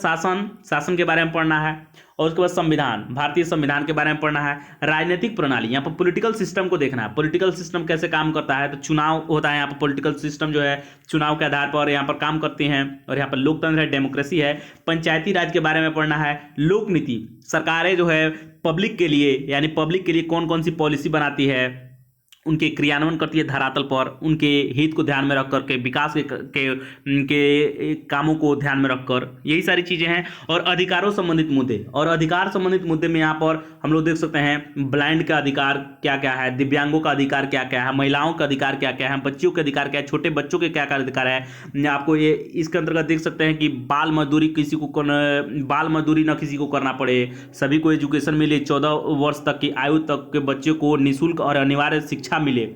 शासन के बारे में पढ़ना है। और उसके बाद संविधान, भारतीय संविधान के बारे में पढ़ना है। राजनीतिक प्रणाली, यहाँ पर पॉलिटिकल सिस्टम को देखना है, पॉलिटिकल सिस्टम कैसे काम करता है। तो चुनाव होता है यहाँ पर, पॉलिटिकल सिस्टम जो है चुनाव के आधार पर यहाँ पर काम करते हैं। और यहाँ पर लोकतंत्र है, डेमोक्रेसी है। पंचायती राज के बारे में पढ़ना है। लोक नीति, सरकारें जो है पब्लिक के लिए, यानी पब्लिक के लिए कौन कौन सी पॉलिसी बनाती है, उनके क्रियान्वयन करती है धरातल पर, उनके हित को ध्यान में रख कर के, विकास के कामों को ध्यान में रखकर, यही सारी चीज़ें हैं। और अधिकारों संबंधित मुद्दे, और अधिकार संबंधित मुद्दे में यहाँ पर हम लोग देख सकते हैं ब्लाइंड का अधिकार क्या क्या है, दिव्यांगों का अधिकार क्या क्या है, महिलाओं का अधिकार क्या क्या है, बच्चियों के अधिकार क्या है, छोटे बच्चों के क्या क्या अधिकार है। आपको ये इसके अंतर्गत देख सकते हैं कि बाल मजदूरी न किसी को करना पड़े, सभी को एजुकेशन मिले, 14 वर्ष तक की आयु तक के बच्चों को निःशुल्क और अनिवार्य शिक्षा मिले।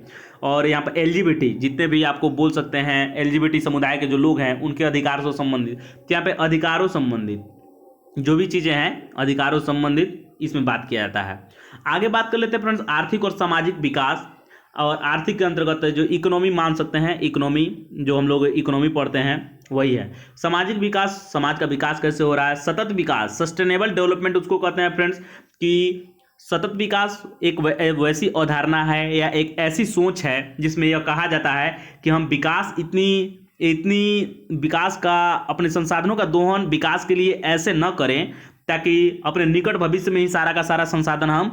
और यहाँ पर एलजीबीटी, जितने भी आपको बोल सकते हैं एलजीबीटी समुदाय के जो लोग हैं उनके अधिकार से संबंधित, तो यहाँ पे अधिकारों संबंधित जो भी चीज़ें हैं अधिकारों संबंधित इसमें बात किया जाता है। आगे बात कर लेते हैं फ्रेंड्स आर्थिक और सामाजिक विकास। और आर्थिक के अंतर्गत जो इकोनॉमी मान सकते हैं, इकोनॉमी जो हम लोग इकोनॉमी पढ़ते हैं वही है। सामाजिक विकास, समाज का विकास कैसे हो रहा है। सतत विकास, सस्टेनेबल डेवलपमेंट उसको कहते हैं फ्रेंड्स, कि सतत विकास एक वैसी अवधारणा है या एक ऐसी सोच है जिसमें यह कहा जाता है कि हम विकास इतनी विकास का, अपने संसाधनों का दोहन विकास के लिए ऐसे न करें ताकि अपने निकट भविष्य में ही सारा का सारा संसाधन हम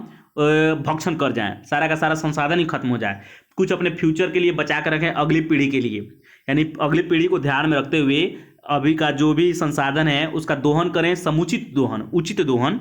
भक्षण कर जाएं, सारा का सारा संसाधन ही खत्म हो जाए। कुछ अपने फ्यूचर के लिए बचा कर रखें, अगली पीढ़ी के लिए, यानी अगली पीढ़ी को ध्यान में रखते हुए अभी का जो भी संसाधन है उसका दोहन करें, समुचित दोहन, उचित दोहन,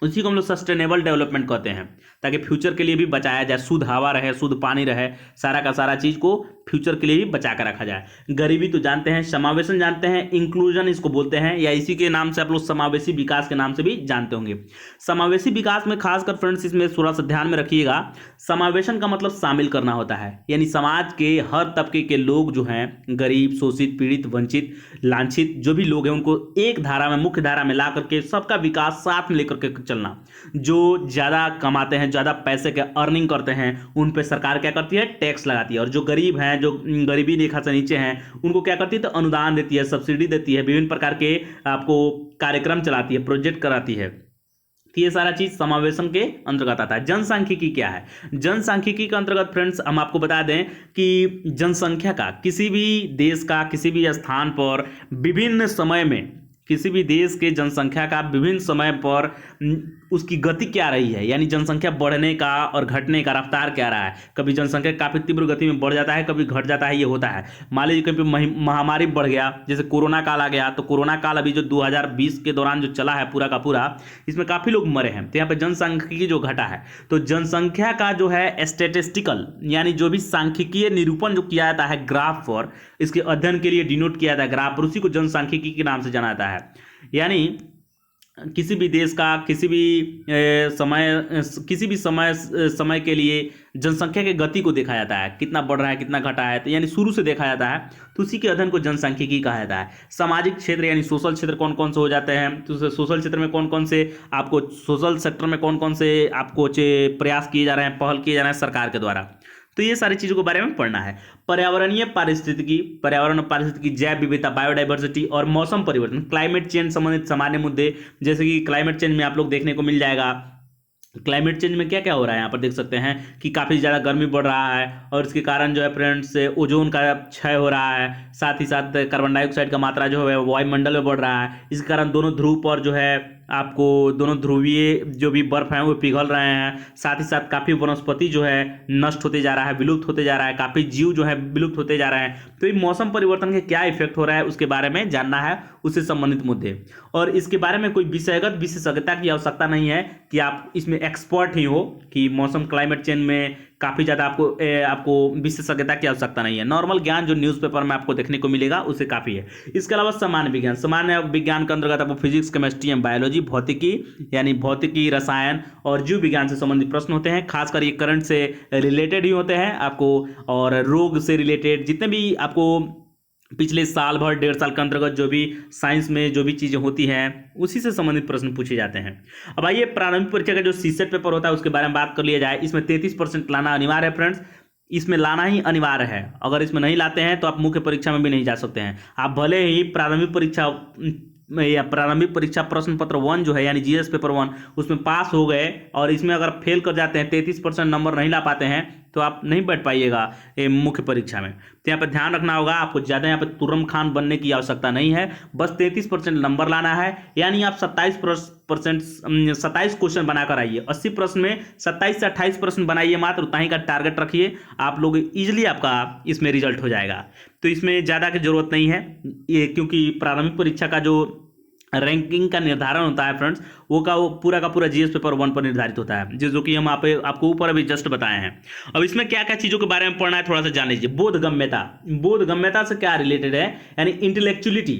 उसी को हम लोग सस्टेनेबल डेवलपमेंट कहते हैं, ताकि फ्यूचर के लिए भी बचाया जाए, शुद्ध हवा रहे, शुद्ध पानी रहे, सारा का सारा चीज़ को फ्यूचर के लिए भी बचा कर रखा जाए। गरीबी तो जानते हैं, समावेशन जानते हैं, इंक्लूजन इसको बोलते हैं, या इसी के नाम से आप लोग समावेशी विकास के नाम से भी जानते होंगे। समावेशी विकास में खासकर फ्रेंड्स इसमें थोड़ा सा ध्यान में रखिएगा, समावेशन का मतलब शामिल करना होता है, यानी समाज के हर तबके के लोग जो हैं, गरीब, शोषित, पीड़ित, वंचित, लांछित जो भी लोग हैं उनको एक धारा में, मुख्य धारा में ला करके सबका विकास साथ में लेकर के चलना। जो ज़्यादा कमाते हैं, ज़्यादा पैसे के अर्निंग करते हैं, उन पे सरकार क्या करती है, टैक्स लगाती है। और जो गरीब हैं, जो गरीबी रेखा से नीचे हैं, उनको क्या करती है, तो अनुदान देती है, सब्सिडी देती है, विभिन्न प्रकार के आपको कार्यक्रम चलाती है, प्रोजेक्ट कराती है। तो ये सारा चीज समावेशन के अंतर्गत आता है। जनसांख्यिकी क्या है? जनसांख्यिकी के अंतर्गत फ्रेंड्स हम आपको बता दें कि जनसंख्या का, किसी भी देश का किसी भी स्थान पर विभिन्न समय में, किसी भी देश के जनसंख्या का विभिन्न समय पर उसकी गति क्या रही है, यानी जनसंख्या बढ़ने का और घटने का रफ्तार क्या रहा है। कभी जनसंख्या काफ़ी तीव्र गति में बढ़ जाता है, कभी घट जाता है, ये होता है। मान लीजिए कभी महामारी बढ़ गया, जैसे कोरोना काल आ गया, तो कोरोना काल अभी जो 2020 के दौरान जो चला है पूरा का पूरा, इसमें काफ़ी लोग मरे हैं। तो यहाँ पर जनसांख्यिकी जो घटा है, तो जनसंख्या का जो है स्टेटिस्टिकल, यानी जो भी सांख्यिकीय निरूपण जो किया जाता है ग्राफ पर, इसके अध्ययन के लिए डिनोट किया जाता है ग्राफ पर, उसी को जनसांख्यिकी के नाम से जाना जाता है। यानी किसी भी देश का किसी भी समय के लिए जनसंख्या की गति को देखा जाता है, कितना बढ़ रहा है, कितना घटा है, तो यानी शुरू से देखा जाता है, तो उसी के अध्ययन को जनसांख्यिकी कहा जाता है। सामाजिक क्षेत्र यानी सोशल क्षेत्र कौन कौन से हो जाते हैं, तो सोशल क्षेत्र में कौन कौन से आपको, सोशल सेक्टर में कौन कौन से आपको प्रयास किए जा रहे हैं, पहल किए जा रहे हैं सरकार के द्वारा, तो ये सारी चीज़ों के बारे में पढ़ना है। पर्यावरणीय पारिस्थितिकी, पर्यावरण पारिस्थितिकी, जैव विविधता, बायोडाइवर्सिटी और मौसम परिवर्तन, क्लाइमेट चेंज संबंधित सामान्य मुद्दे, जैसे कि क्लाइमेट चेंज में आप लोग देखने को मिल जाएगा। क्लाइमेट चेंज में क्या क्या हो रहा है, यहाँ पर देख सकते हैं कि काफ़ी ज़्यादा गर्मी बढ़ रहा है, और इसके कारण जो है फ्रेंड्स ओजोन का क्षय हो रहा है, साथ ही साथ कार्बन डाइऑक्साइड का मात्रा जो है वायुमंडल में बढ़ रहा है। इसके कारण दोनों ध्रुव पर जो है आपको दोनों ध्रुवीय जो भी बर्फ है वो पिघल रहे हैं, साथ ही साथ काफ़ी वनस्पति जो है नष्ट होते जा रहा है, विलुप्त होते जा रहा है, काफ़ी जीव जो है विलुप्त होते जा रहे हैं। तो ये मौसम परिवर्तन के क्या इफेक्ट हो रहा है उसके बारे में जानना है, उससे संबंधित मुद्दे। और इसके बारे में कोई विषयगत विशेषज्ञता की आवश्यकता नहीं है कि आप इसमें एक्सपर्ट ही हो, कि मौसम क्लाइमेट चेंज में काफ़ी ज़्यादा आपको विशेषज्ञता की आवश्यकता नहीं है। नॉर्मल ज्ञान जो न्यूज़पेपर में आपको देखने को मिलेगा उससे काफ़ी है। इसके अलावा सामान्य विज्ञान, सामान्य विज्ञान के अंतर्गत आपको फिजिक्स, केमिस्ट्री एंड बायोलॉजी, भौतिकी यानी भौतिकी, रसायन और जीव विज्ञान से संबंधित प्रश्न होते हैं। खासकर ये करंट से रिलेटेड ही होते हैं आपको, और रोग से रिलेटेड जितने भी आपको पिछले साल भर, 1.5 साल के अंतर्गत जो भी साइंस में जो भी चीज़ें होती हैं उसी से संबंधित प्रश्न पूछे जाते हैं। अब आइए प्रारंभिक परीक्षा का जो सीसेट पेपर होता है उसके बारे में बात कर लिया जाए। इसमें 33% लाना अनिवार्य है फ्रेंड्स, इसमें लाना ही अनिवार्य है। अगर इसमें नहीं लाते हैं तो आप मुख्य परीक्षा में भी नहीं जा सकते हैं। आप भले ही प्रारंभिक परीक्षा प्रश्न पत्र 1 जो है यानी जीएस पेपर 1 उसमें पास हो गए, और इसमें अगर फेल कर जाते हैं, 33% नंबर नहीं ला पाते हैं, तो आप नहीं बैठ पाइएगा ये मुख्य परीक्षा में। तो यहाँ पर ध्यान रखना होगा, आपको ज़्यादा यहाँ पर तुर्रम खान बनने की आवश्यकता नहीं है, बस 33% नंबर लाना है। यानी आप 27 क्वेश्चन बनाकर आइए। 80 प्रश्न में 27 से 28 प्रश्न बनाइए, मात्र उतना ही का टारगेट रखिए, आप लोग इजिली आपका इसमें रिजल्ट हो जाएगा। तो इसमें ज़्यादा की जरूरत नहीं है ये, क्योंकि प्रारंभिक परीक्षा का जो रैंकिंग का निर्धारण होता है फ्रेंड्स, वो पूरा का पूरा जीएस पेपर 1 पर निर्धारित होता है, जो कि हम आपको ऊपर अभी जस्ट बताए हैं। अब इसमें क्या क्या चीज़ों के बारे में पढ़ना है थोड़ा सा जान लीजिए। बोधगम्यता से क्या रिलेटेड है, यानी इंटेलेक्चुअलिटी,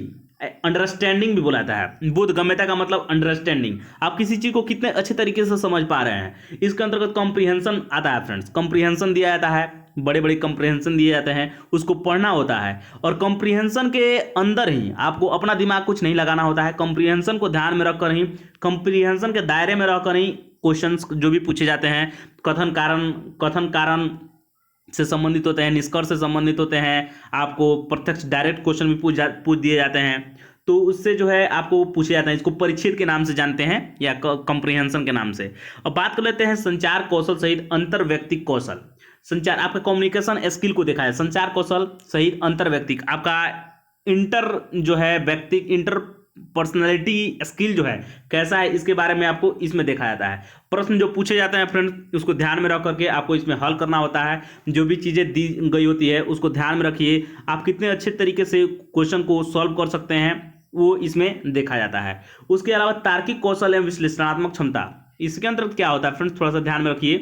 अंडरस्टैंडिंग भी बोला जाता है। बोधगम्यता का मतलब अंडरस्टैंडिंग, आप किसी चीज को कितने अच्छे तरीके से समझ पा रहे हैं। इसके अंतर्गत कॉम्प्रिहेंशन आता है फ्रेंड्स, कॉम्प्रिहेंशन दिया जाता है, बड़े बड़े कॉम्प्रिहेंशन दिए जाते हैं, उसको पढ़ना होता है। और कॉम्प्रिहेंशन के अंदर ही आपको अपना दिमाग कुछ नहीं लगाना होता है, कॉम्प्रिहेंशन को ध्यान में रखकर ही, कॉम्प्रिहेंशन के दायरे में रहकर ही क्वेश्चंस जो भी पूछे जाते हैं, कथन कारण से संबंधित होते हैं, निष्कर्ष से संबंधित होते हैं, आपको प्रत्यक्ष डायरेक्ट क्वेश्चन भी पूछ दिए जाते हैं, तो उससे जो है आपको पूछे जाते हैं। इसको परिच्छेद के नाम से जानते हैं या कॉम्प्रिहेंशन के नाम से। अब बात कर लेते हैं संचार कौशल सहित अंतर व्यक्तिक कौशल। संचार आपका कम्युनिकेशन स्किल को देखा है, संचार कौशल सहित अंतर व्यक्तिक, आपका इंटर पर्सनैलिटी स्किल जो है कैसा है, इसके बारे में आपको इसमें देखा जाता है। प्रश्न जो पूछे जाते हैं फ्रेंड्स, उसको ध्यान में रख करके आपको इसमें हल करना होता है। जो भी चीज़ें दी गई होती है उसको ध्यान में रखिए, आप कितने अच्छे तरीके से क्वेश्चन को सॉल्व कर सकते हैं वो इसमें देखा जाता है। उसके अलावा तार्किक कौशल एवं विश्लेषणात्मक क्षमता, इसके अंतर्गत क्या होता है फ्रेंड्स, थोड़ा सा ध्यान में रखिए।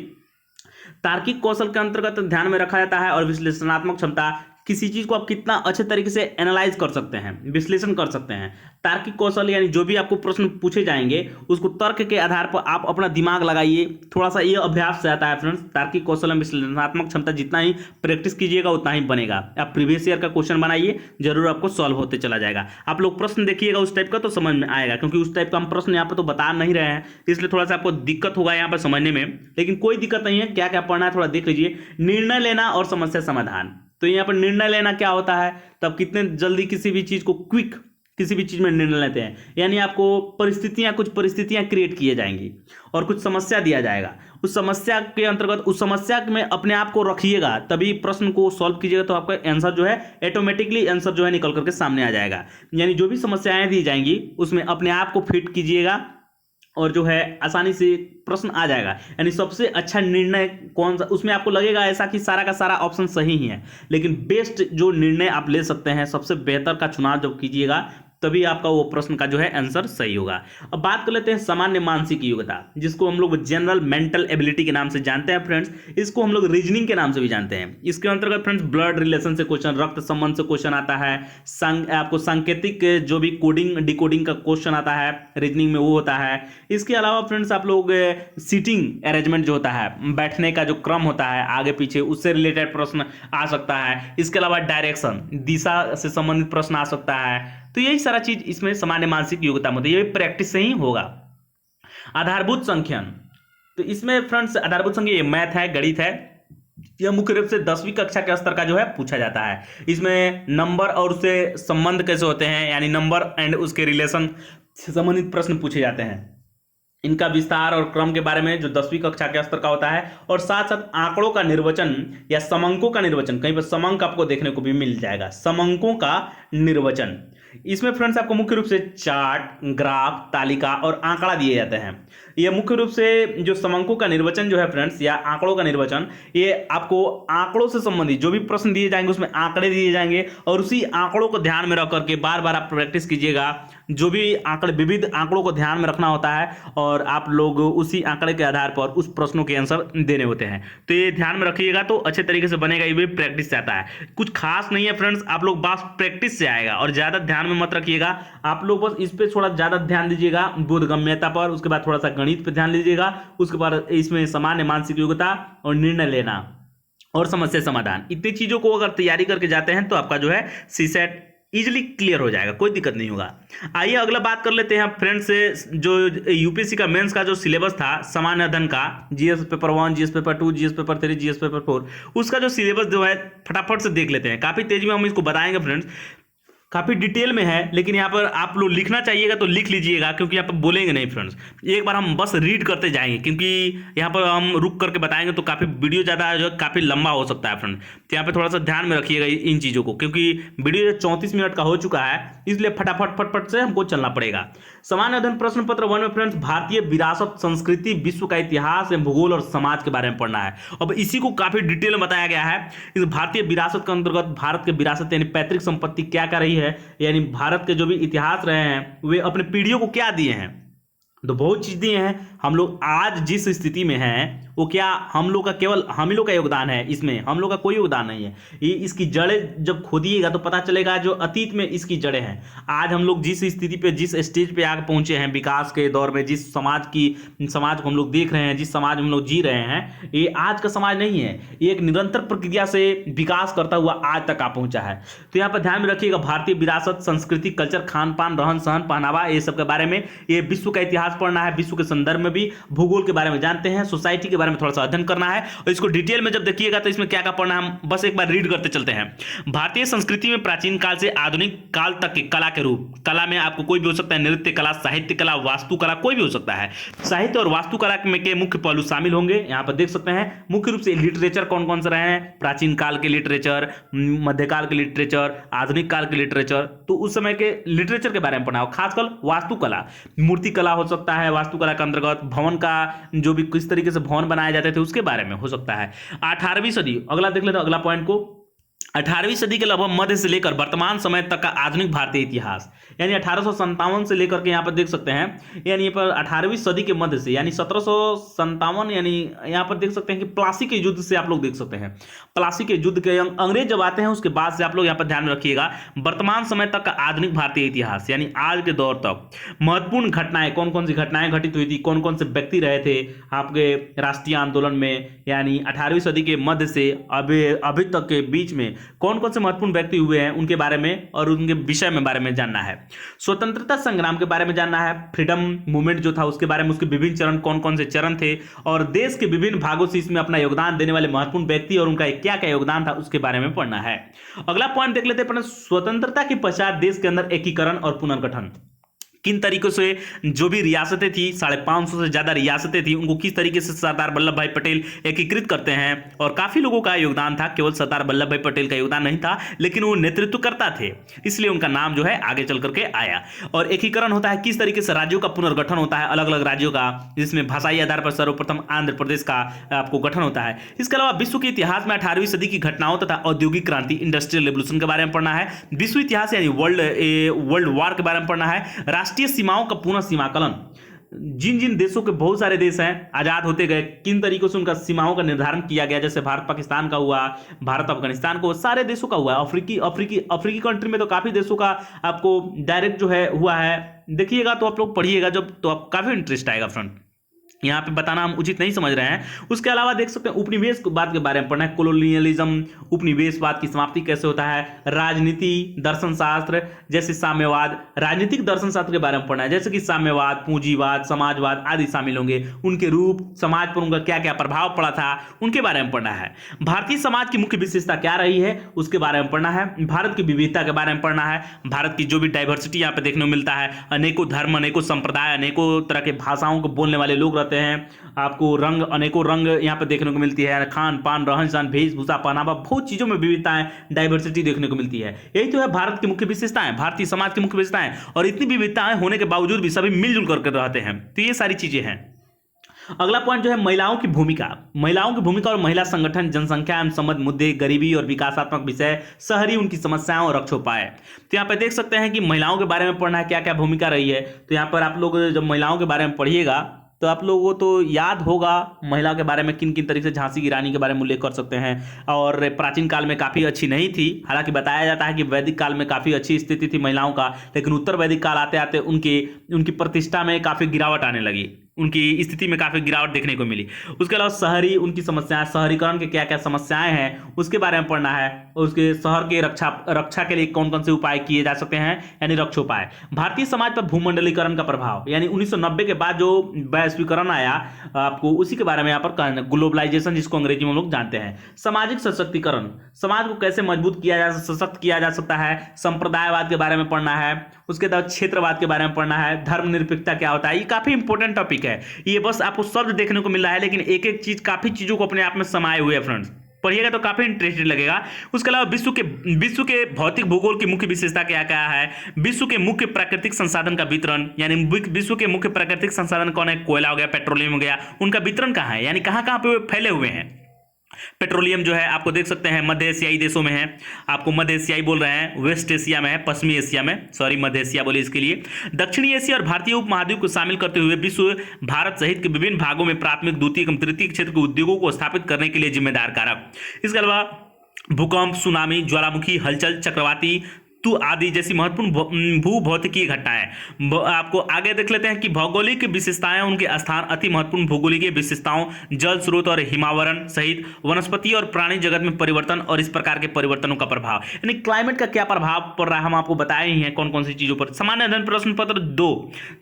तार्किक कौशल के अंतर्गत ध्यान में रखा जाता है, और विश्लेषणात्मक क्षमता, किसी चीज को आप कितना अच्छे तरीके से एनालाइज कर सकते हैं, विश्लेषण कर सकते हैं। तार्किक कौशल यानी जो भी आपको प्रश्न पूछे जाएंगे उसको तर्क के आधार पर आप अपना दिमाग लगाइए, थोड़ा सा ये अभ्यास से आता है फ्रेंड्स। तार्किक कौशल एवं विश्लेषणात्मक क्षमता जितना ही प्रैक्टिस कीजिएगा उतना ही बनेगा। आप प्रीवियस ईयर का क्वेश्चन बनाइए, जरूर आपको सॉल्व होते चला जाएगा। आप लोग प्रश्न देखिएगा उस टाइप का तो समझ में आएगा, क्योंकि उस टाइप का हम प्रश्न यहाँ पर तो बता नहीं रहे हैं, इसलिए थोड़ा सा आपको दिक्कत होगा यहाँ पर समझने में, लेकिन कोई दिक्कत नहीं है। क्या क्या पढ़ना है थोड़ा देख लीजिए। निर्णय लेना और समस्या समाधान, तो यहाँ पर निर्णय लेना क्या होता है, तब कितने जल्दी किसी भी चीज को क्विक किसी भी चीज में निर्णय लेते हैं, यानी आपको कुछ परिस्थितियां क्रिएट किए जाएंगी और कुछ समस्या दिया जाएगा। उस समस्या के अंतर्गत उस समस्या में अपने आप को रखिएगा, तभी प्रश्न को सॉल्व कीजिएगा, तो आपका आंसर जो है ऑटोमेटिकली आंसर जो है निकल करके सामने आ जाएगा। यानी जो भी समस्याएं दी जाएंगी उसमें अपने आप को फिट कीजिएगा और जो है आसानी से प्रश्न आ जाएगा। यानी सबसे अच्छा निर्णय कौन सा, उसमें आपको लगेगा ऐसा कि सारा का सारा ऑप्शन सही ही है, लेकिन बेस्ट जो निर्णय आप ले सकते हैं, सबसे बेहतर का चुनाव जब कीजिएगा तभी आपका वो प्रश्न का जो है आंसर सही होगा। अब बात कर लेते हैं सामान्य मानसिक योग्यता, जिसको हम लोग जनरल मेंटल एबिलिटी के नाम से जानते हैं फ्रेंड्स। इसको हम लोग रीजनिंग के नाम से भी जानते हैं। इसके अंतर्गत फ्रेंड्स ब्लड रिलेशन से क्वेश्चन, रक्त संबंध से क्वेश्चन आता है, आपको सांकेतिक जो भी कोडिंग डिकोडिंग का क्वेश्चन आता है रीजनिंग में वो होता है। इसके अलावा फ्रेंड्स आप लोग सीटिंग अरेंजमेंट जो होता है, बैठने का जो क्रम होता है आगे पीछे, उससे रिलेटेड प्रश्न आ सकता है। इसके अलावा डायरेक्शन, दिशा से संबंधित प्रश्न आ सकता है। तो यही सारा चीज इसमें सामान्य मानसिक योग्यता में, ये प्रैक्टिस से ही होगा। आधारभूत संख्यन, तो इसमें फ्रेंड्स आधारभूत संख्या ये मैथ है, गणित है, यह मुख्य रूप से 10वीं कक्षा के स्तर का जो है पूछा जाता है। इसमें नंबर और उससे संबंध कैसे होते हैं, यानी नंबर एंड उसके रिलेशन से संबंधित प्रश्न पूछे जाते हैं। इनका विस्तार और क्रम के बारे में जो 10वीं कक्षा के स्तर का होता है, और साथ साथ आंकड़ों का निर्वचन या समंकों का निर्वचन, कहीं पर समंक आपको देखने को भी मिल जाएगा, समंकों का निर्वचन। इसमें फ्रेंड्स आपको मुख्य रूप से चार्ट, ग्राफ, तालिका और आंकड़ा दिए जाते हैं। ये मुख्य रूप से जो समंकों का निर्वचन जो है फ्रेंड्स, या आंकड़ों का निर्वचन, ये आपको आंकड़ों से संबंधित जो भी प्रश्न दिए जाएंगे उसमें आंकड़े दिए जाएंगे, और उसी आंकड़ों को ध्यान में रख करके बार बार आप प्रैक्टिस कीजिएगा। जो भी आंकड़े, विविध आंकड़ों को ध्यान में रखना होता है, और आप लोग उसी आंकड़े के आधार पर उस प्रश्नों के आंसर देने होते हैं। तो ये ध्यान में रखिएगा तो अच्छे तरीके से बनेगा। ये भी प्रैक्टिस से आता है, कुछ खास नहीं है फ्रेंड्स, आप लोग बस प्रैक्टिस से आएगा, और ज्यादा ध्यान में मत रखिएगा। आप लोग बस इस पे थोड़ा ज्यादा ध्यान दीजिएगा, बोधगम्यता पर, उसके बाद थोड़ा सा गणित पे ध्यान दीजिएगा, उसके बाद इसमें सामान्य मानसिक योग्यता और निर्णय लेना और समस्या समाधान, इतनी चीजों को अगर तैयारी करके जाते हैं तो आपका जो है सीसेट इजिली क्लियर हो जाएगा, कोई दिक्कत नहीं होगा। आइए अगला बात कर लेते हैं फ्रेंड्स, जो यूपीएससी का मेंस का जो सिलेबस था सामान्य अध्ययन का, GS paper 1, GS paper 2, GS paper 3, GS paper 4, उसका जो सिलेबस जो है फटाफट से देख लेते हैं। काफी तेजी में हम इसको बताएंगे फ्रेंड्स। काफ़ी डिटेल में है, लेकिन यहाँ पर आप लोग लिखना चाहिएगा तो लिख लीजिएगा, क्योंकि यहाँ पर बोलेंगे नहीं फ्रेंड्स। एक बार हम बस रीड करते जाएंगे, क्योंकि यहाँ पर हम रुक करके बताएंगे तो काफ़ी वीडियो ज़्यादा जो काफ़ी लंबा हो सकता है फ्रेंड। तो यहाँ पे थोड़ा सा ध्यान में रखिएगा इन चीज़ों को, क्योंकि वीडियो 34 मिनट का हो चुका है, इसलिए फटाफट फटफट से हमको चलना पड़ेगा। सामान्य अध्ययन प्रश्न पत्र 1 में फ्रेंड्स भारतीय विरासत, संस्कृति, विश्व का इतिहास, भूगोल और समाज के बारे में पढ़ना है। अब इसी को काफ़ी डिटेल में बताया गया है। इस भारतीय विरासत के अंतर्गत भारत के विरासत यानी पैतृक संपत्ति क्या क्या रही है, यानी भारत के जो भी इतिहास रहे हैं वे अपने पीढ़ियों को क्या दिए हैं, तो बहुत चीज दिए हैं। हम लोग आज जिस स्थिति में हैं वो क्या हम लोग का केवल हम ही लोग का योगदान है, इसमें हम लोग का कोई योगदान नहीं है। ये इसकी जड़ें जब खोदिएगा तो पता चलेगा जो अतीत में इसकी जड़ें हैं। आज हम लोग जिस स्थिति पे, जिस स्टेज पे आगे पहुंचे हैं विकास के दौर में, जिस समाज को हम लोग देख रहे हैं, जिस समाज में हम लोग जी रहे हैं, ये आज का समाज नहीं है। ये एक निरंतर प्रक्रिया से विकास करता हुआ आज तक आ पहुंचा है। तो यहाँ पर ध्यान में रखिएगा भारतीय विरासत, संस्कृति, कल्चर, खान पान, रहन सहन, पहनावा, ये सब के बारे में। ये विश्व का इतिहास पढ़ना है, विश्व के संदर्भ में भी, भूगोल के बारे में जानते हैं, सोसाइटी के बारे में थोड़ा सा अध्ययन करना है। और इसको डिटेल में जब देखिएगा तो इसमें क्या क्या पढ़ना है हम बस एक बार रीड करते चलते हैं। भारतीय संस्कृति में प्राचीन काल से आधुनिक काल तक के कला के रूप, कला में आपको कोई भी हो सकता है, नृत्य कला, साहित्य कला, वास्तुकला, कोई भी हो सकता है। साहित्य और वास्तुकला में के मुख्य पहलू शामिल होंगे, यहाँ पर देख सकते हैं। मुख्य रूप से लिटरेचर कौन कौन से रहे हैं, प्राचीन काल के लिटरेचर, मध्यकाल के लिटरेचर, आधुनिक काल के लिटरेचर, तो उस समय के लिटरेचर के बारे में पढ़ना हो। खासकर वास्तुकला, मूर्ति कला हो सकता है, वास्तुकला के अंतर्गत भवन का जो भी किस तरीके से भवन बनाए जाते थे उसके बारे में हो सकता है। 18वीं सदी, अगला देख लेते हैं अगला पॉइंट को। 18वीं सदी के लगभग मध्य से लेकर वर्तमान समय तक का आधुनिक भारतीय इतिहास, यानी 1857 से लेकर के यहाँ पर देख सकते हैं, यानी यहाँ पर 18वीं सदी के मध्य से, यानी 1757, यानी यहाँ पर देख सकते हैं कि प्लासी के युद्ध से आप लोग देख सकते हैं। प्लासी के युद्ध के अंग्रेज जब आते हैं उसके बाद से आप लोग यहाँ पर ध्यान रखिएगा वर्तमान समय तक का आधुनिक भारतीय इतिहास, यानी आज के दौर तक महत्वपूर्ण घटनाएं, कौन कौन सी घटनाएं घटित हुई थी, कौन कौन से व्यक्ति रहे थे आपके राष्ट्रीय आंदोलन में, यानी 18वीं सदी के मध्य से अभी तक के बीच में कौन कौन से महत्वपूर्ण व्यक्ति हुए हैं उनके बारे में और उनके विषय में बारे में जानना है। स्वतंत्रता संग्राम के बारे में जानना है, फ्रीडम मूवमेंट जो था उसके बारे में, उसके विभिन्न चरण कौन कौन से चरण थे, और देश के विभिन्न भागों से इसमें अपना योगदान देने वाले महत्वपूर्ण व्यक्ति और उनका क्या क्या योगदान था उसके बारे में पढ़ना है। अगला पॉइंट देख लेते हैं, स्वतंत्रता के पश्चात देश के अंदर एकीकरण और पुनर्गठन। किन तरीकों से जो भी रियासतें थी, 550 से ज्यादा रियासतें थी, उनको किस तरीके से सरदार वल्लभ भाई पटेल एकीकृत करते हैं, और काफी लोगों का योगदान था, केवल सरदार वल्लभ भाई पटेल का योगदान नहीं था, लेकिन वो नेतृत्व करता थे, इसलिए उनका नाम जो है आगे चल करके आया। और एकीकरण होता है किस तरीके से राज्यों का पुनर्गठन होता है, अलग अलग राज्यों का, जिसमें भाषाई आधार पर सर्वप्रथम आंध्र प्रदेश का आपको गठन होता है। इसके अलावा विश्व के इतिहास में 18वीं सदी की घटनाओं तथा औद्योगिक क्रांति, इंडस्ट्रियल रेवोल्यूशन के बारे में पढ़ना है। विश्व इतिहास यानी वर्ल्ड वॉर के बारे में पढ़ना है। राष्ट्रीय सीमाओं का पुनः सीमाकलन, जिन जिन देशों के बहुत सारे देश हैं आजाद होते गए, किन तरीकों से उनका सीमाओं का निर्धारण किया गया, जैसे भारत पाकिस्तान का हुआ, भारत अफगानिस्तान का, सारे देशों का हुआ। अफ्रीकी कंट्री में तो काफी देशों का आपको डायरेक्ट जो है हुआ है, देखिएगा तो आप लोग पढ़िएगा जब, तो आप काफी इंटरेस्ट आएगा फ्रेंड। यहाँ पे बताना हम उचित नहीं समझ रहे हैं। उसके अलावा देख सकते हैं उपनिवेशवाद के बारे में पढ़ना है, कोलोनियलिज्म, उपनिवेशवाद की समाप्ति कैसे होता है, राजनीति, दर्शन शास्त्र जैसे साम्यवाद, राजनीतिक दर्शन शास्त्र के बारे में पढ़ना है, जैसे कि साम्यवाद, पूंजीवाद, समाजवाद आदि शामिल होंगे। उनके रूप, समाज पर उनका क्या क्या प्रभाव पड़ा था, उनके बारे में पढ़ना है। भारतीय समाज की मुख्य विशेषता क्या रही है उसके बारे में पढ़ना है। भारत की विविधता के बारे में पढ़ना है, भारत की जो भी डाइवर्सिटी यहाँ पे देखने को मिलता है, अनेकों धर्म, अनेकों संप्रदाय, अनेकों तरह के भाषाओं को बोलने वाले लोग हैं, आपको रंग, अनेकों रंग यहाँ पे देखने को मिलती है, खान पान, रहन सहन, वेशभूषा, पहनावा, बहुत चीजों में विविधताएं, डाइवर्सिटी देखने को मिलती है। यही तो है भारत की मुख्य विशेषताएं, भारतीय समाज की मुख्य विशेषताएं। और इतनी विविधताएं होने के बावजूद भी सभी मिलजुल करके रहते हैं, तो ये सारी चीजें हैं। अगला पॉइंट जो है महिलाओं की भूमिका, महिलाओं की भूमिका और महिला संगठन, जनसंख्या एवं संबंध मुद्दे, गरीबी और विकासात्मक विषय, शहरी उनकी समस्याओं और रक्षोपाय। तो यहाँ पे देख सकते हैं कि महिलाओं के बारे में पढ़ना है, क्या क्या भूमिका रही है। तो यहाँ पर आप लोग जब महिलाओं के बारे में पढ़िएगा तो आप लोगों को तो याद होगा महिला के बारे में किन किन तरीके से झांसी की रानी के बारे में उल्लेख कर सकते हैं। और प्राचीन काल में काफ़ी अच्छी नहीं थी, हालांकि बताया जाता है कि वैदिक काल में काफ़ी अच्छी स्थिति थी महिलाओं का, लेकिन उत्तर वैदिक काल आते आते उनकी प्रतिष्ठा में काफ़ी गिरावट आने लगी। उनकी स्थिति में काफ़ी गिरावट देखने को मिली। उसके अलावा शहरी उनकी समस्याएं, शहरीकरण के क्या क्या समस्याएं हैं उसके बारे में पढ़ना है, और उसके शहर के रक्षा के लिए कौन कौन से उपाय किए जा सकते हैं, यानी रक्षोपाय। भारतीय समाज पर भूमंडलीकरण का प्रभाव, यानी 1990 के बाद जो वैश्वीकरण आया आपको उसी के बारे में यहाँ पर ग्लोबलाइजेशन जिसको अंग्रेजी में हम लोग जानते हैं। सामाजिक सशक्तिकरण, समाज को कैसे मजबूत किया जा सशक्त किया जा सकता है। संप्रदायवाद के बारे में पढ़ना है। उसके बाद क्षेत्रवाद के बारे में पढ़ना है। धर्मनिरपेक्षता क्या होता है, ये काफी इंपॉर्टेंट टॉपिक है। ये बस आपको शब्द देखने को मिल रहा है लेकिन एक एक चीज काफी चीजों को अपने आप में समाये हुए है फ्रेंड्स, पढ़िएगा तो काफी इंटरेस्टिंग लगेगा। उसके अलावा विश्व के भौतिक भूगोल की मुख्य विशेषता क्या क्या है। विश्व के मुख्य प्राकृतिक संसाधन का वितरण, यानी विश्व के मुख्य प्राकृतिक संसाधन कौन है, कोयला हो गया, पेट्रोलियम हो गया, उनका वितरण कहाँ है, यानी कहाँ कहाँ पे फैले हुए हैं। पेट्रोलियम जो है आपको देख सकते हैं मध्य एशियाई देशों में है, आपको मध्य एशियाई बोल रहे हैं, वेस्ट एशिया में है, पश्चिमी एशिया में, सॉरी मध्य एशिया बोले इसके लिए। दक्षिणी एशिया और भारतीय उपमहाद्वीप को शामिल करते हुए विश्व भारत सहित के विभिन्न भागों में प्राथमिक, द्वितीय एवं तृतीय क्षेत्र के उद्योगों को स्थापित करने के लिए जिम्मेदार कारक। इसके अलावा भूकंप, सुनामी, ज्वालामुखी, हलचल, चक्रवाती आदि जैसी महत्वपूर्ण भूभौतिकीय घटनाएं। आपको आगे देख लेते हैं कि भौगोलिक विशेषताएं, उनके स्थान, अति महत्वपूर्ण भौगोलिक विशेषताओं, जल स्रोत और हिमावरण सहित वनस्पति और प्राणी जगत में परिवर्तन और इस प्रकार के परिवर्तनों का प्रभाव, यानी क्लाइमेट का क्या प्रभाव पड़ रहा है हम आपको बताए ही हैं कौन कौन सी चीजों पर। सामान्य अध्ययन प्रश्न पत्र 2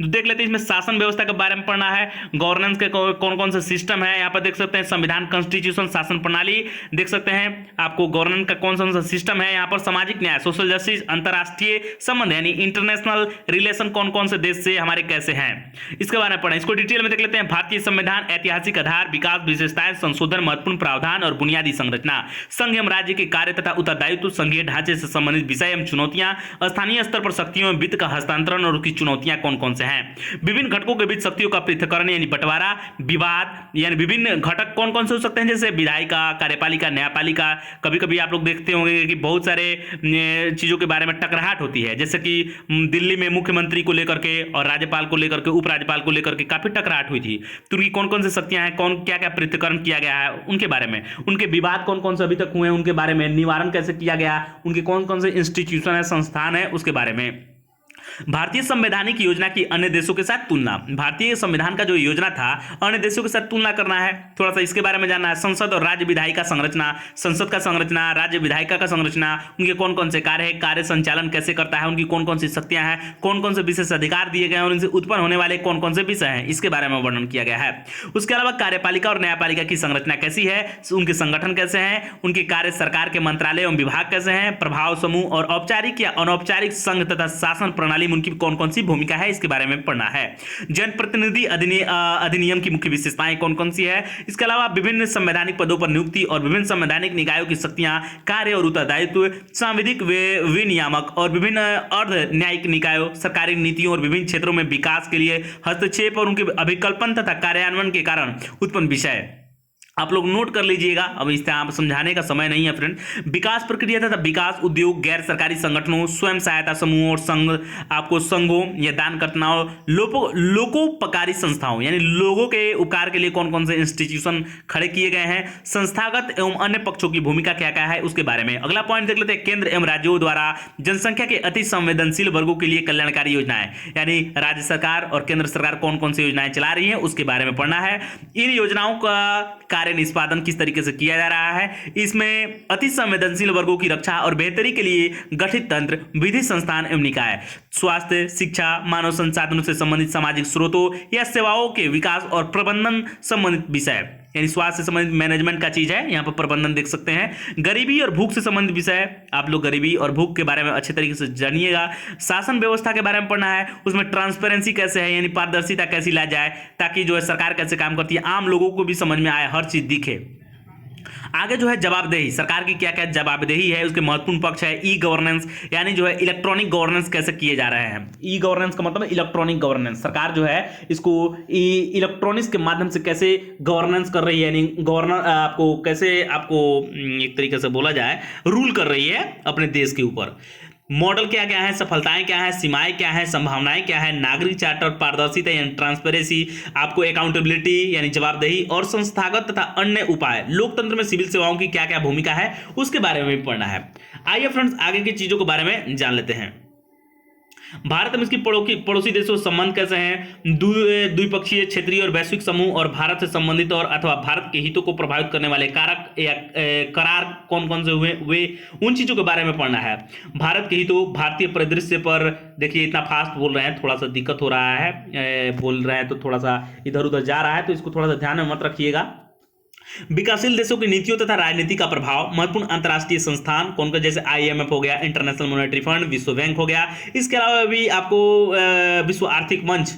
देख लेते हैं, इसमें शासन व्यवस्था के बारे में पढ़ना है। गवर्नेंस के कौन कौन से सिस्टम है, यहाँ पर देख सकते हैं संविधान, कॉन्स्टिट्यूशन, शासन प्रणाली देख सकते हैं आपको गवर्नेंस का कौन सा सिस्टम है। यहाँ पर सामाजिक न्याय, सोशल जस्टिस, अंतरराष्ट्रीय संबंध यानी इंटरनेशनल रिलेशन कौन कौन से देश से हमारे कैसे हैं, इसके बारे में पढ़ें। इसको डिटेल में देख लेते हैं। भारतीय संविधान, ऐतिहासिक आधार, विकास विशेषताएं, संशोधन, महत्वपूर्ण प्रावधान और बुनियादी संरचना, संघ एवं राज्य के कार्य तथा उत्तरदायित्व, संघीय ढांचे से संबंधित विषय एवं चुनौतियां, स्थानीय स्तर पर शक्तियों में वित्त का हस्तांतरण और उसकी चुनौतियां कौन कौन से हैं, विभिन्न घटकों के बीच शक्तियों का पृथक्करण यानी बंटवारा, विवाद यानी विभिन्न घटक कौन कौन से हो सकते हैं, जैसे विधायिका, कार्यपालिका, न्यायपालिका। कभी कभी आप लोग देखते होंगे कि बहुत सारे चीजों के बारे में टकराहट होती है, जैसे कि दिल्ली में मुख्यमंत्री को लेकर के और राज्यपाल को लेकर के, उपराज्यपाल को लेकर के काफी टकराहट हुई थी। तो उनकी कौन कौन सी शक्तियां हैं, कौन क्या क्या पृथक्करण किया गया है उनके बारे में, उनके विवाद कौन कौन से अभी तक हुए हैं उनके बारे में, निवारण कैसे किया गया, उनके कौन कौन से इंस्टीट्यूशन है, संस्थान है, उसके बारे में। भारतीय संवैधानिक योजना की अन्य देशों के साथ तुलना, भारतीय संविधान का जो योजना था अन्य देशों के साथ तुलना करना है, थोड़ा सा इसके बारे में जानना है। संसद और राज्य विधायिका संरचना, संसद का संरचना, राज्य विधायिका का संरचना, उनके कौन कौन से कार्य है, कार्य संचालन कैसे करता है, उनकी कौन कौन सी शक्तियां हैं, कौन कौन से विशेष अधिकार दिए गए हैं और इनसे उत्पन्न होने वाले कौन कौन से विषय हैं, इसके बारे में वर्णन किया गया है। उसके अलावा कार्यपालिका और न्यायपालिका की संरचना कैसी है, उनके संगठन कैसे हैं, उनके कार्य, सरकार के मंत्रालय एवं विभाग कैसे हैं, प्रभाव समूह और औपचारिक या अनौपचारिक संघ तथा शासन प्रणाली में उनकी कौन कौन सी भूमिका है, इसके बारे में पढ़ना है। जनप्रतिनिधि अधिनियम की मुख्य विशेषताएं कौन कौन सी है। इसके अलावा विभिन्न संवैधानिक पदों पर नियुक्ति और विभिन्न संवैधानिक निकायों की शक्तियां, कार्य और उत्तरदायित्व, सांविधिक विनियामक और विभिन्न अर्ध न्यायिक निकायों, सरकारी नीतियों और विभिन्न क्षेत्रों में विकास के लिए हस्तक्षेप और उनके अभिकल्पन तथा कार्यान्वयन के कारण उत्पन्न विषय आप लोग नोट कर लीजिएगा, अब इस तरह समझाने का समय नहीं है फ्रेंड। विकास प्रक्रिया तथा विकास उद्योग, गैर सरकारी संगठनों, स्वयं सहायता समूहों और संघ, आपको संघों या दानकर्ताओं, लोकोपकारी संस्थाओं यानी लोगों के उपकार के लिए कौन कौन से इंस्टीट्यूशन खड़े किए गए हैं, संस्थागत एवं अन्य पक्षों की भूमिका क्या क्या है उसके बारे में। अगला पॉइंट देख लेते हैं, केंद्र एवं राज्यों द्वारा जनसंख्या के अति संवेदनशील वर्गों के लिए कल्याणकारी योजनाएं, यानी राज्य सरकार और केंद्र सरकार कौन कौन सी योजनाएं चला रही है उसके बारे में पढ़ना है। इन योजनाओं का निष्पादन किस तरीके से किया जा रहा है, इसमें अति संवेदनशील वर्गों की रक्षा और बेहतरी के लिए गठित तंत्र, विधि, संस्थान एवं निकाय, स्वास्थ्य, शिक्षा, मानव संसाधनों से संबंधित सामाजिक स्रोतों या सेवाओं के विकास और प्रबंधन संबंधित विषय, यानी स्वास्थ्य से संबंधित मैनेजमेंट का चीज है, यहाँ पर प्रबंधन देख सकते हैं। गरीबी और भूख से संबंधित विषय, आप लोग गरीबी और भूख के बारे में अच्छे तरीके से जानिएगा। शासन व्यवस्था के बारे में पढ़ना है, उसमें ट्रांसपेरेंसी कैसे है, यानी पारदर्शिता कैसी ला जाए ताकि जो है सरकार कैसे काम करती है आम लोगों को भी समझ में आए, हर चीज दिखे। आगे जो है जवाबदेही, सरकार की क्या क्या जवाबदेही है, उसके महत्वपूर्ण पक्ष है। ई गवर्नेंस यानी जो है इलेक्ट्रॉनिक गवर्नेंस कैसे किए जा रहे हैं। ई गवर्नेंस का मतलब इलेक्ट्रॉनिक गवर्नेंस, सरकार जो है इसको इलेक्ट्रॉनिक्स के माध्यम से कैसे गवर्नेंस कर रही है, यानी गवर्नर आपको कैसे आपको एक तरीके से बोला जाए रूल कर रही है अपने देश के ऊपर। मॉडल क्या क्या है, सफलताएं क्या है, सीमाएं क्या है, संभावनाएं क्या है, नागरिक चार्टर, पारदर्शिता यानी ट्रांसपेरेंसी, आपको अकाउंटेबिलिटी यानी जवाबदेही और संस्थागत तथा अन्य उपाय, लोकतंत्र में सिविल सेवाओं की क्या क्या भूमिका है उसके बारे में भी पढ़ना है। आइए फ्रेंड्स आगे की चीजों के बारे में जान लेते हैं। भारत में इसकी पड़ोसी देशों से संबंध कैसे हैं, द्विपक्षीय, क्षेत्रीय और वैश्विक समूह और भारत से संबंधित और अथवा भारत के हितों को प्रभावित करने वाले कारक या करार कौन कौन से हुए, वे उन चीजों के बारे में पढ़ना है। भारत के हितों, भारतीय परिदृश्य पर, देखिए इतना फास्ट बोल रहे हैं, थोड़ा सा दिक्कत हो रहा है, बोल रहे हैं तो थोड़ा सा इधर उधर जा रहा है, तो इसको थोड़ा सा ध्यान में मत रखिएगा। विकासशील देशों की नीतियों तथा राजनीति का प्रभाव, महत्वपूर्ण अंतर्राष्ट्रीय संस्थान कौन का, जैसे IMF हो गया, इंटरनेशनल मॉनेटरी फंड, विश्व बैंक हो गया। इसके अलावा भी आपको विश्व आर्थिक मंच,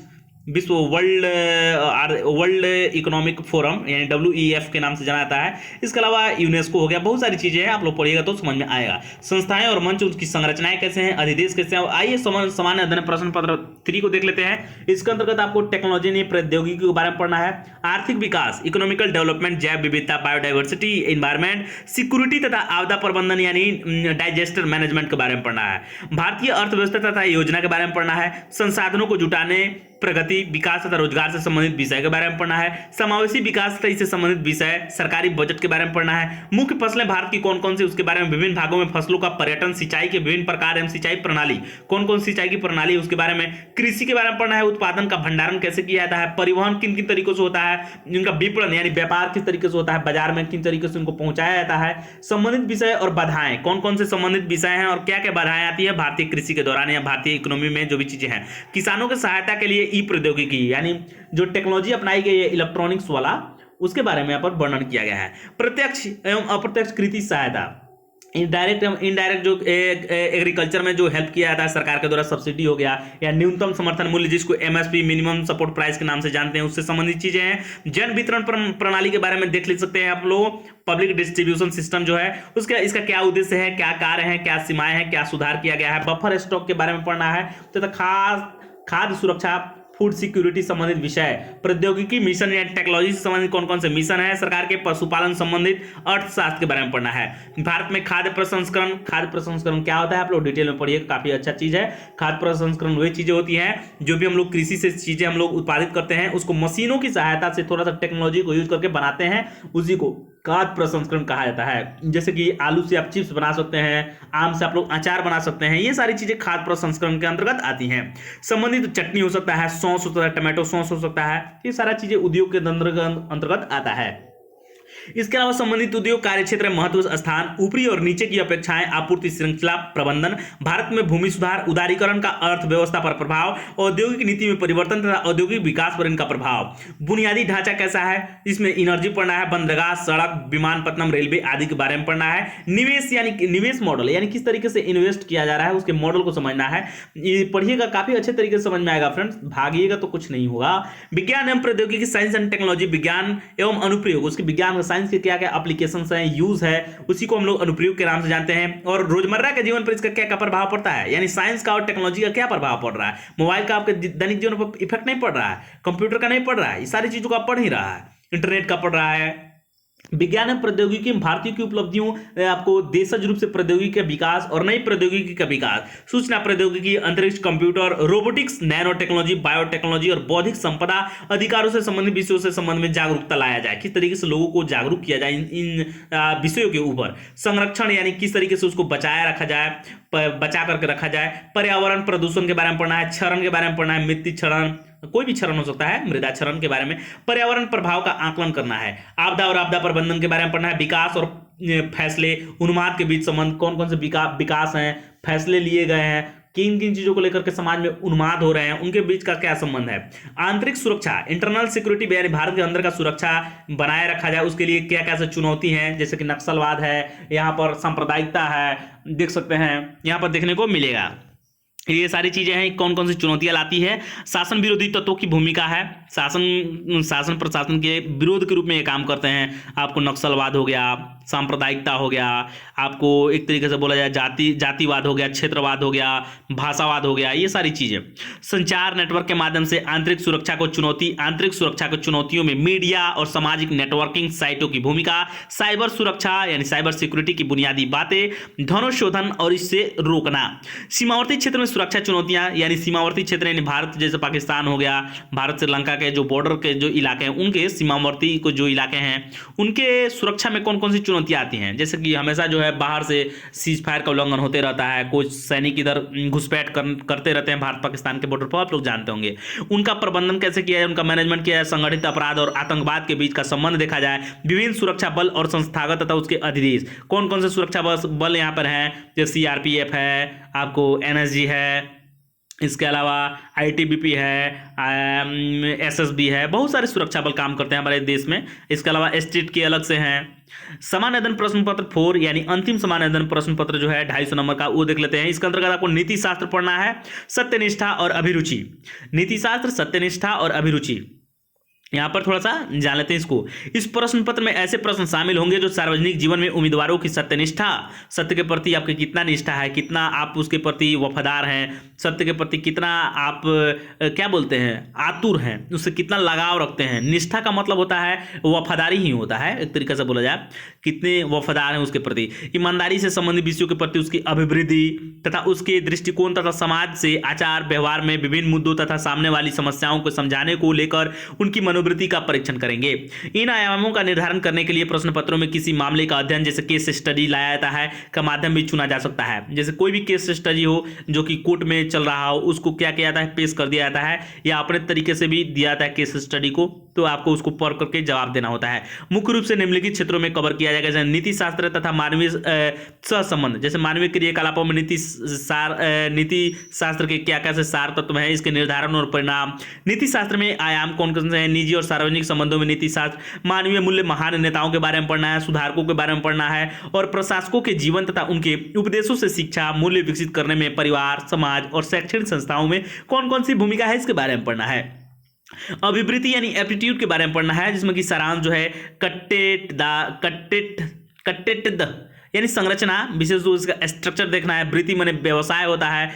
विश्व वर्ल्ड इकोनॉमिक फोरम यानी WEF के नाम से जाना जाता है। इसके अलावा यूनेस्को हो गया, बहुत सारी चीजें हैं, आप लोग पढ़िएगा तो समझ में आएगा। संस्थाएं और मंच, उसकी संरचनाएं कैसे हैं, अधिदेश कैसे हैं। आइए सामान्य अध्ययन प्रश्न पत्र 3 को देख लेते हैं। इसके अंतर्गत आपको टेक्नोलॉजी ने प्रौद्योगिकी के बारे में पढ़ना है, आर्थिक विकास, इकोनॉमिकल डेवलपमेंट, जैव विविधता, बायोडाइवर्सिटी, एनवायरमेंट, सिक्योरिटी तथा आपदा प्रबंधन यानी डिजास्टर मैनेजमेंट के बारे में पढ़ना है, भारतीय अर्थव्यवस्था तथा योजना के बारे में पढ़ना है, संसाधनों को जुटाने, प्रगति, विकास तथा रोजगार से संबंधित विषय के बारे में पढ़ना है, समावेशी विकास तथा इससे संबंधित विषय, सरकारी बजट के बारे में पढ़ना है, मुख्य फसलें भारत की कौन कौन सी, उसके बारे में, विभिन्न भागों में फसलों का पर्यटन, सिंचाई के विभिन्न प्रकार एवं सिंचाई प्रणाली, कौन कौन सिंचाई की प्रणाली उसके बारे में, कृषि के बारे में पढ़ना है, उत्पादन का भंडारण कैसे किया जाता है, परिवहन किन किन तरीकों से होता है, इनका विपणन यानी व्यापार किस तरीके से होता है, बाजार में किन तरीके से उनको पहुंचाया जाता है, संबंधित विषय और बाधाएं, कौन कौन से संबंधित विषय हैं और क्या क्या बाधाएं आती है भारतीय कृषि के दौरान या भारतीय इकोनॉमी में जो भी चीजें हैं, किसानों की सहायता के लिए ई प्रौद्योगिकी यानी जो टेक्नोलॉजी अपनाई गई है इलेक्ट्रॉनिक्स वाला, उसके बारे में यहाँ पर वर्णन किया गया है। प्रत्यक्ष एवं अप्रत्यक्ष कृषि सहायता, इनडायरेक्ट एवं इनडायरेक्ट जो एग्रीकल्चर में जो हेल्प किया जाता है सरकार के द्वारा, सब्सिडी हो गया या न्यूनतम समर्थन मूल्य जिसको MSP मिनिमम सपोर्ट प्राइस के नाम से जानते हैं, उससे संबंधित चीजें हैं। जन वितरण प्रणाली के बारे में देख ले सकते हैं आप लोग, पब्लिक डिस्ट्रीब्यूशन सिस्टम जो है उसका इसका क्या उद्देश्य है, क्या कार्य है, क्या सीमाएं हैं, क्या सुधार किया गया है, बफर स्टॉक के बारे में पढ़ना है तथा खाद्य सुरक्षा, फूड सिक्योरिटी संबंधित विषय, प्रौद्योगिकी मिशन या टेक्नोलॉजी से संबंधित कौन कौन से मिशन है, सरकार के पशुपालन संबंधित, अर्थशास्त्र के बारे में पढ़ना है। भारत में खाद्य प्रसंस्करण क्या होता है आप लोग डिटेल में पढ़िए, काफी अच्छा चीज है। खाद्य प्रसंस्करण वही चीजें होती हैं जो भी हम लोग कृषि से चीजें हम लोग उत्पादित करते हैं, उसको मशीनों की सहायता से थोड़ा सा टेक्नोलॉजी को यूज करके बनाते हैं, उसी को खाद्य प्रसंस्करण कहा जाता है। जैसे कि आलू से आप चिप्स बना सकते हैं, आम से आप लोग अचार बना सकते हैं, ये सारी चीजें खाद्य प्रसंस्करण के अंतर्गत आती हैं। संबंधित चटनी हो सकता है, सॉस हो सकता है, टमाटो सॉस हो सकता है, ये सारा चीजें उद्योग के अंतर्गत आता है। इसके अलावा संबंधित उद्योग कार्यक्षेत्र में महत्व स्थान, ऊपरी और नीचे की अपेक्षाएं, आपूर्ति श्रृंखला प्रबंधन, भारत में भूमि सुधार, उदारीकरण का अर्थव्यवस्था पर प्रभाव, औद्योगिक नीति में परिवर्तन तथा औद्योगिक विकास पर इनका प्रभाव, बुनियादी ढांचा कैसा है, इसमें एनर्जी पढ़ना है, बंदरगाह, सड़क, विमानपत्तनम, रेलवे आदि के बारे में पढ़ना है। निवेश यानी निवेश मॉडल यानी किस तरीके से इन्वेस्ट किया जा रहा है, उसके मॉडल को समझना है, ये पढ़िएगा, काफी अच्छे तरीके से समझ में आएगा फ्रेंड्स, भागिएगा तो कुछ नहीं होगा। विज्ञान एवं प्रौद्योगिकी, साइंस एंड टेक्नोलॉजी, विज्ञान एवं अनुप्रयोग, उसके विज्ञान साइंस के क्या क्या एप्लीकेशंस हैं, यूज है, उसी को हम लोग अनुप्रयोग के नाम से जानते हैं। और रोजमर्रा के जीवन पर इसका क्या क्या प्रभाव पड़ता है, यानी साइंस का और टेक्नोलॉजी का क्या प्रभाव पड़ रहा है, मोबाइल का आपके दैनिक जीवन पर इफेक्ट नहीं पड़ रहा है, कंप्यूटर का नहीं पड़ रहा है, ये सारी चीजों का पढ़ ही रहा है, इंटरनेट का पढ़ रहा है। विज्ञान एवं प्रौद्योगिकी में भारतीय की उपलब्धियों, आपको देशज रूप से प्रौद्योगिकी का विकास और नई प्रौद्योगिकी का विकास, सूचना प्रौद्योगिकी, अंतरिक्ष, computer, robotics, nano technology, biotechnology और बौद्धिक संपदा अधिकारों से संबंधित विषयों से संबंध में जागरूकता लाया जाए, किस तरीके से लोगों को जागरूक किया जाए इन विषयों के ऊपर। संरक्षण यानी किस तरीके से उसको बचाया रखा जाए, बचा करके रखा जाए। पर्यावरण प्रदूषण के बारे में पढ़ना है, क्षरण के बारे में पढ़ना है, मृत्यु क्षरण, कोई भी क्षरण हो सकता है, मृदा क्षरण के बारे में, पर्यावरण प्रभाव का आकलन करना है, आपदा और आपदा प्रबंधन के बारे में पढ़ना है, विकास और फैसले, उन्माद के बीच संबंध, कौन कौन से विकास हैं, फैसले लिए गए हैं, किन किन चीजों को लेकर के समाज में उन्माद हो रहे हैं, उनके बीच का क्या संबंध है। आंतरिक सुरक्षा, इंटरनल सिक्योरिटी, यानी भारत के अंदर का सुरक्षा बनाए रखा जाए, उसके लिए क्या क्या चुनौती हैं, जैसे कि नक्सलवाद है, यहाँ पर सांप्रदायिकता है, देख सकते हैं यहाँ पर देखने को मिलेगा। ये सारी चीजें हैं, कौन कौन सी चुनौतियां लाती है। शासन विरोधी तत्वों की भूमिका है, शासन प्रशासन के विरोध के रूप में ये काम करते हैं। आपको नक्सलवाद हो गया, सांप्रदायिकता हो गया, आपको एक तरीके से बोला जाए जातिवाद हो गया, क्षेत्रवाद हो गया, भाषावाद हो गया, ये सारी चीजें। संचार नेटवर्क के माध्यम से आंतरिक सुरक्षा को आंतरिक सुरक्षा को चुनौतियों में मीडिया और सामाजिक नेटवर्किंग साइटों की भूमिका, साइबर सुरक्षा यानी साइबर सिक्योरिटी की बुनियादी बातें, धनोशोधन और इससे रोकना। सीमावर्ती क्षेत्र में सुरक्षा चुनौतियां, यानी सीमावर्ती क्षेत्र यानी भारत जैसे पाकिस्तान हो गया, भारत श्रीलंका के जो बॉर्डर के जो इलाके हैं, उनके सीमावर्ती को जो इलाके हैं, उनके सुरक्षा में कौन कौन सी चुनौतियाँ आती हैं, जैसे कि हमेशा जो है बाहर से सीज फायर का उल्लंघन होते रहता है, कुछ सैनिक इधर घुसपैठ करते रहते हैं भारत पाकिस्तान के बॉर्डर पर, आप लोग जानते होंगे। उनका प्रबंधन कैसे किया जाए, उनका मैनेजमेंट किया जाए, संगठित अपराध और आतंकवाद के बीच का संबंध देखा जाए, विभिन्न सुरक्षा बल और संस्थागत तथा उसके अधिदेश, कौन कौन से सुरक्षा बल यहाँ पर हैं, जैसे सीआरपीएफ है, आपको एनएसजी है, इसके अलावा आईटीबीपी है, एसएसबी है, बहुत सारे सुरक्षा बल काम करते हैं हमारे देश में। इसके अलावा स्टेट के अलग से हैं। समानायदन प्रश्न पत्र 4 यानी अंतिम समानायदन प्रश्न पत्र जो है 250 नंबर का, वो देख लेते हैं। इसके अंतर्गत आपको नीति शास्त्र पढ़ना है, सत्यनिष्ठा और अभिरुचि। नीति शास्त्र, सत्यनिष्ठा और अभिरुचि, यहाँ पर थोड़ा सा जान लेते हैं इसको। इस प्रश्न पत्र में ऐसे प्रश्न शामिल होंगे जो सार्वजनिक जीवन में उम्मीदवारों की सत्यनिष्ठा, सत्य के प्रति आपकी कितना निष्ठा है, कितना आप उसके प्रति वफादार हैं, सत्य के प्रति कितना आप क्या बोलते हैं, आतुर हैं, उससे कितना लगाव रखते हैं। निष्ठा का मतलब होता है वफादारी ही होता है, एक तरीके से बोला जाए, कितने वफादार हैं उसके प्रति। ईमानदारी से संबंधित विषयों के प्रति उसकी अभिवृद्धि तथा उसके दृष्टिकोण तथा समाज से आचार व्यवहार में विभिन्न मुद्दों तथा सामने वाली समस्याओं को समझाने को लेकर उनकी मनोवृत्ति का परीक्षण करेंगे। इन आयामों का निर्धारण करने के लिए प्रश्न पत्रों में किसी मामले का अध्ययन जैसे केस स्टडी लाया जाता है का माध्यम भी चुना जा सकता है। जैसे कोई भी केस स्टडी हो जो कि कोर्ट में चल रहा हो, उसको क्या किया जाता है, पेश कर दिया जाता है, या अपने तरीके से भी दिया जाता है केस स्टडी को, तो आपको उसको पढ़ करके जवाब देना होता है। मुख्य रूप से निम्नलिखित क्षेत्रों में कवर किया जाएगा, जैसे नीति शास्त्र तथा मानवीय सहसंबंध, जैसे मानवीय क्रियाकलापों में नीति शास्त्र के क्या कैसे सार तत्व हैं, इसके निर्धारण और परिणाम। नीति शास्त्र में आयाम कौन कौन से हैं, निजी और सार्वजनिक संबंधों में नीति शास्त्र, मानवीय मूल्य, महान नेताओं के बारे में पढ़ना है, सुधारकों के बारे में पढ़ना है, और प्रशासकों के जीवन तथा उनके उपदेशों से शिक्षा मूल्य विकसित करने में परिवार, समाज और शैक्षणिक संस्थाओं में कौन कौन सी भूमिका है, इसके बारे में पढ़ना है। अभिवृत्ति यानी एप्टीट्यूड के बारे में पढ़ना है, जिसमें कि सारांश जो है कट्टेट यानी संरचना, विशेष रूप से इसका स्ट्रक्चर देखना है। वृत्ति माने व्यवसाय होता है,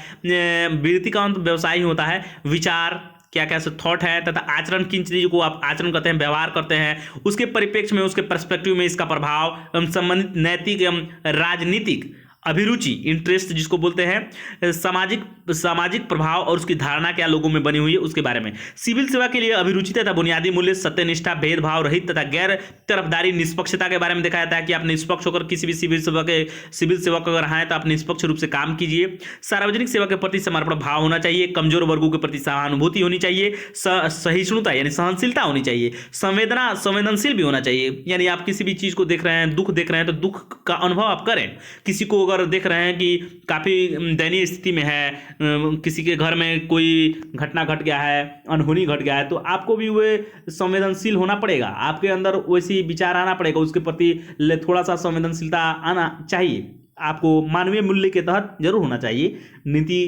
वृत्ति का मतलब व्यवसाय ही होता है। विचार क्या क्या थॉट है, तथा आचरण, किन चीज़ों को आप आचरण करते हैं, व्यवहार करते हैं, उसके परिप्रेक्ष्य में, उसके पर्सपेक्टिव में इसका प्रभाव एवं संबंधित नैतिक एवं राजनीतिक। अभिरुचि इंटरेस्ट जिसको बोलते हैं, सामाजिक प्रभाव और उसकी धारणा क्या लोगों में बनी हुई है उसके बारे में। सिविल सेवा के लिए अभिरुचि तथा बुनियादी मूल्य, सत्यनिष्ठा, भेदभाव रहित तथा गैर तरफदारी, निष्पक्षता के बारे में देखा जाता है कि आप निष्पक्ष होकर किसी भी सिविल सेवक अगर हैं तो आप निष्पक्ष रूप से काम कीजिए। सार्वजनिक सेवा के प्रति समर्पण भाव होना चाहिए। कमजोर वर्गों के प्रति सहानुभूति होनी चाहिए। सहिष्णुता यानी सहनशीलता होनी चाहिए। संवेदनशील भी होना चाहिए, यानी आप किसी भी चीज को देख रहे हैं, दुख देख रहे हैं तो दुख का अनुभव आप करें। किसी को अगर देख रहे हैं कि काफ़ी दयनीय स्थिति में है, किसी के घर में कोई घटना घट गया है, अनहोनी घट गया है, तो आपको भी वो संवेदनशील होना पड़ेगा, आपके अंदर वैसी विचार आना पड़ेगा, उसके प्रति थोड़ा सा संवेदनशीलता आना चाहिए। आपको मानवीय मूल्य के तहत जरूर होना चाहिए, नीति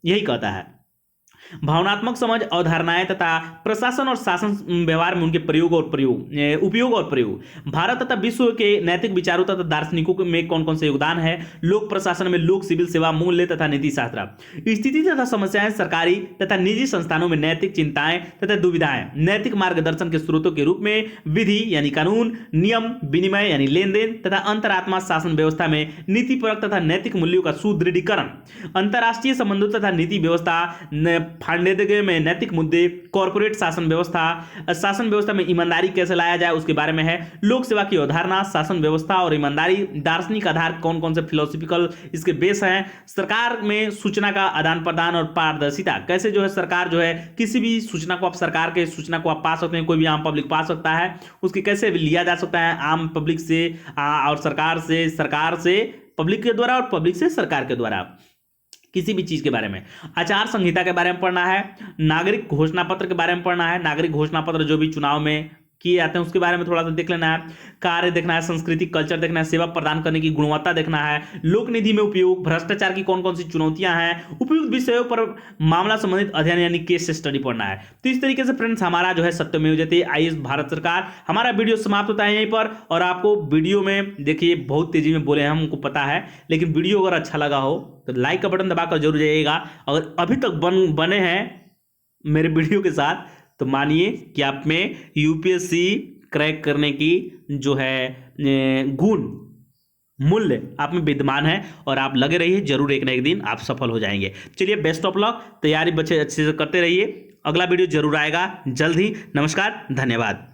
यही कहता है। भावनात्मक समझ, अवधारणाएं तथा प्रशासन और शासन व्यवहार में उनके उपयोग और प्रयोग। भारत तथा विश्व के नैतिक विचारों तथा दार्शनिकों में कौन कौन से योगदान है। लोक प्रशासन में लोक सिविल सेवा, मूल्य तथा नीति शास्त्र। स्थिति तथा समस्याएं, सरकारी तथा निजी संस्थानों में नैतिक चिंताएं तथा दुविधाएं, नैतिक मार्गदर्शन के स्रोतों के रूप में विधि यानी कानून, नियम, विनिमय यानी लेन देन तथा अंतरात्मा शासन व्यवस्था में नीतिपरक तथा नैतिक मूल्यों का सुदृढ़ीकरण। अंतर्राष्ट्रीय संबंधों तथा नीति व्यवस्था, फांडे में नैतिक मुद्दे, कॉर्पोरेट शासन व्यवस्था में ईमानदारी कैसे लाया जाए उसके बारे में है। लोक सेवा की अवधारणा, शासन व्यवस्था और ईमानदारी, दार्शनिक आधार कौन कौन से फिलोसॉफिकल इसके बेस हैं। सरकार में सूचना का आदान प्रदान और पारदर्शिता, कैसे जो है सरकार जो है किसी भी सूचना को, आप सरकार के सूचना को आप पा सकते हैं, कोई भी आम पब्लिक पा सकता है, उसके कैसे लिया जा सकता है आम पब्लिक से और सरकार से पब्लिक के द्वारा और पब्लिक से सरकार के द्वारा, किसी भी चीज के बारे में। आचार संहिता के बारे में पढ़ना है। नागरिक घोषणा पत्र के बारे में पढ़ना है। नागरिक घोषणा पत्र जो भी चुनाव में किए जाते हैं उसके बारे में थोड़ा सा देख लेना है। कार्य देखना है, संस्कृति कल्चर देखना है, सेवा प्रदान करने की गुणवत्ता देखना है, लोक निधि में उपयोग, भ्रष्टाचार की कौन कौन सी चुनौतियां हैं, उपयुक्त विषयों पर मामला संबंधित अध्ययन यानी केस स्टडी पढ़ना है। तो इस तरीके से फ्रेंड्स हमारा जो है सत्यमेव जयते आईएएस भारत सरकार, हमारा वीडियो समाप्त होता है यहीं पर। और आपको वीडियो में देखिए बहुत तेजी में बोले हैं, हमको पता है, लेकिन वीडियो अगर अच्छा लगा हो तो लाइक का बटन दबाकर जरूर जाइएगा। अगर अभी तक बने हैं मेरे वीडियो के साथ तो मानिए कि आप में यूपीएससी क्रैक करने की जो है गुण, मूल्य आप में विद्यमान है और आप लगे रहिए, जरूर एक ना एक दिन आप सफल हो जाएंगे। चलिए बेस्ट ऑफ लक, तैयारी बच्चे अच्छे से करते रहिए। अगला वीडियो जरूर आएगा जल्द ही। नमस्कार, धन्यवाद।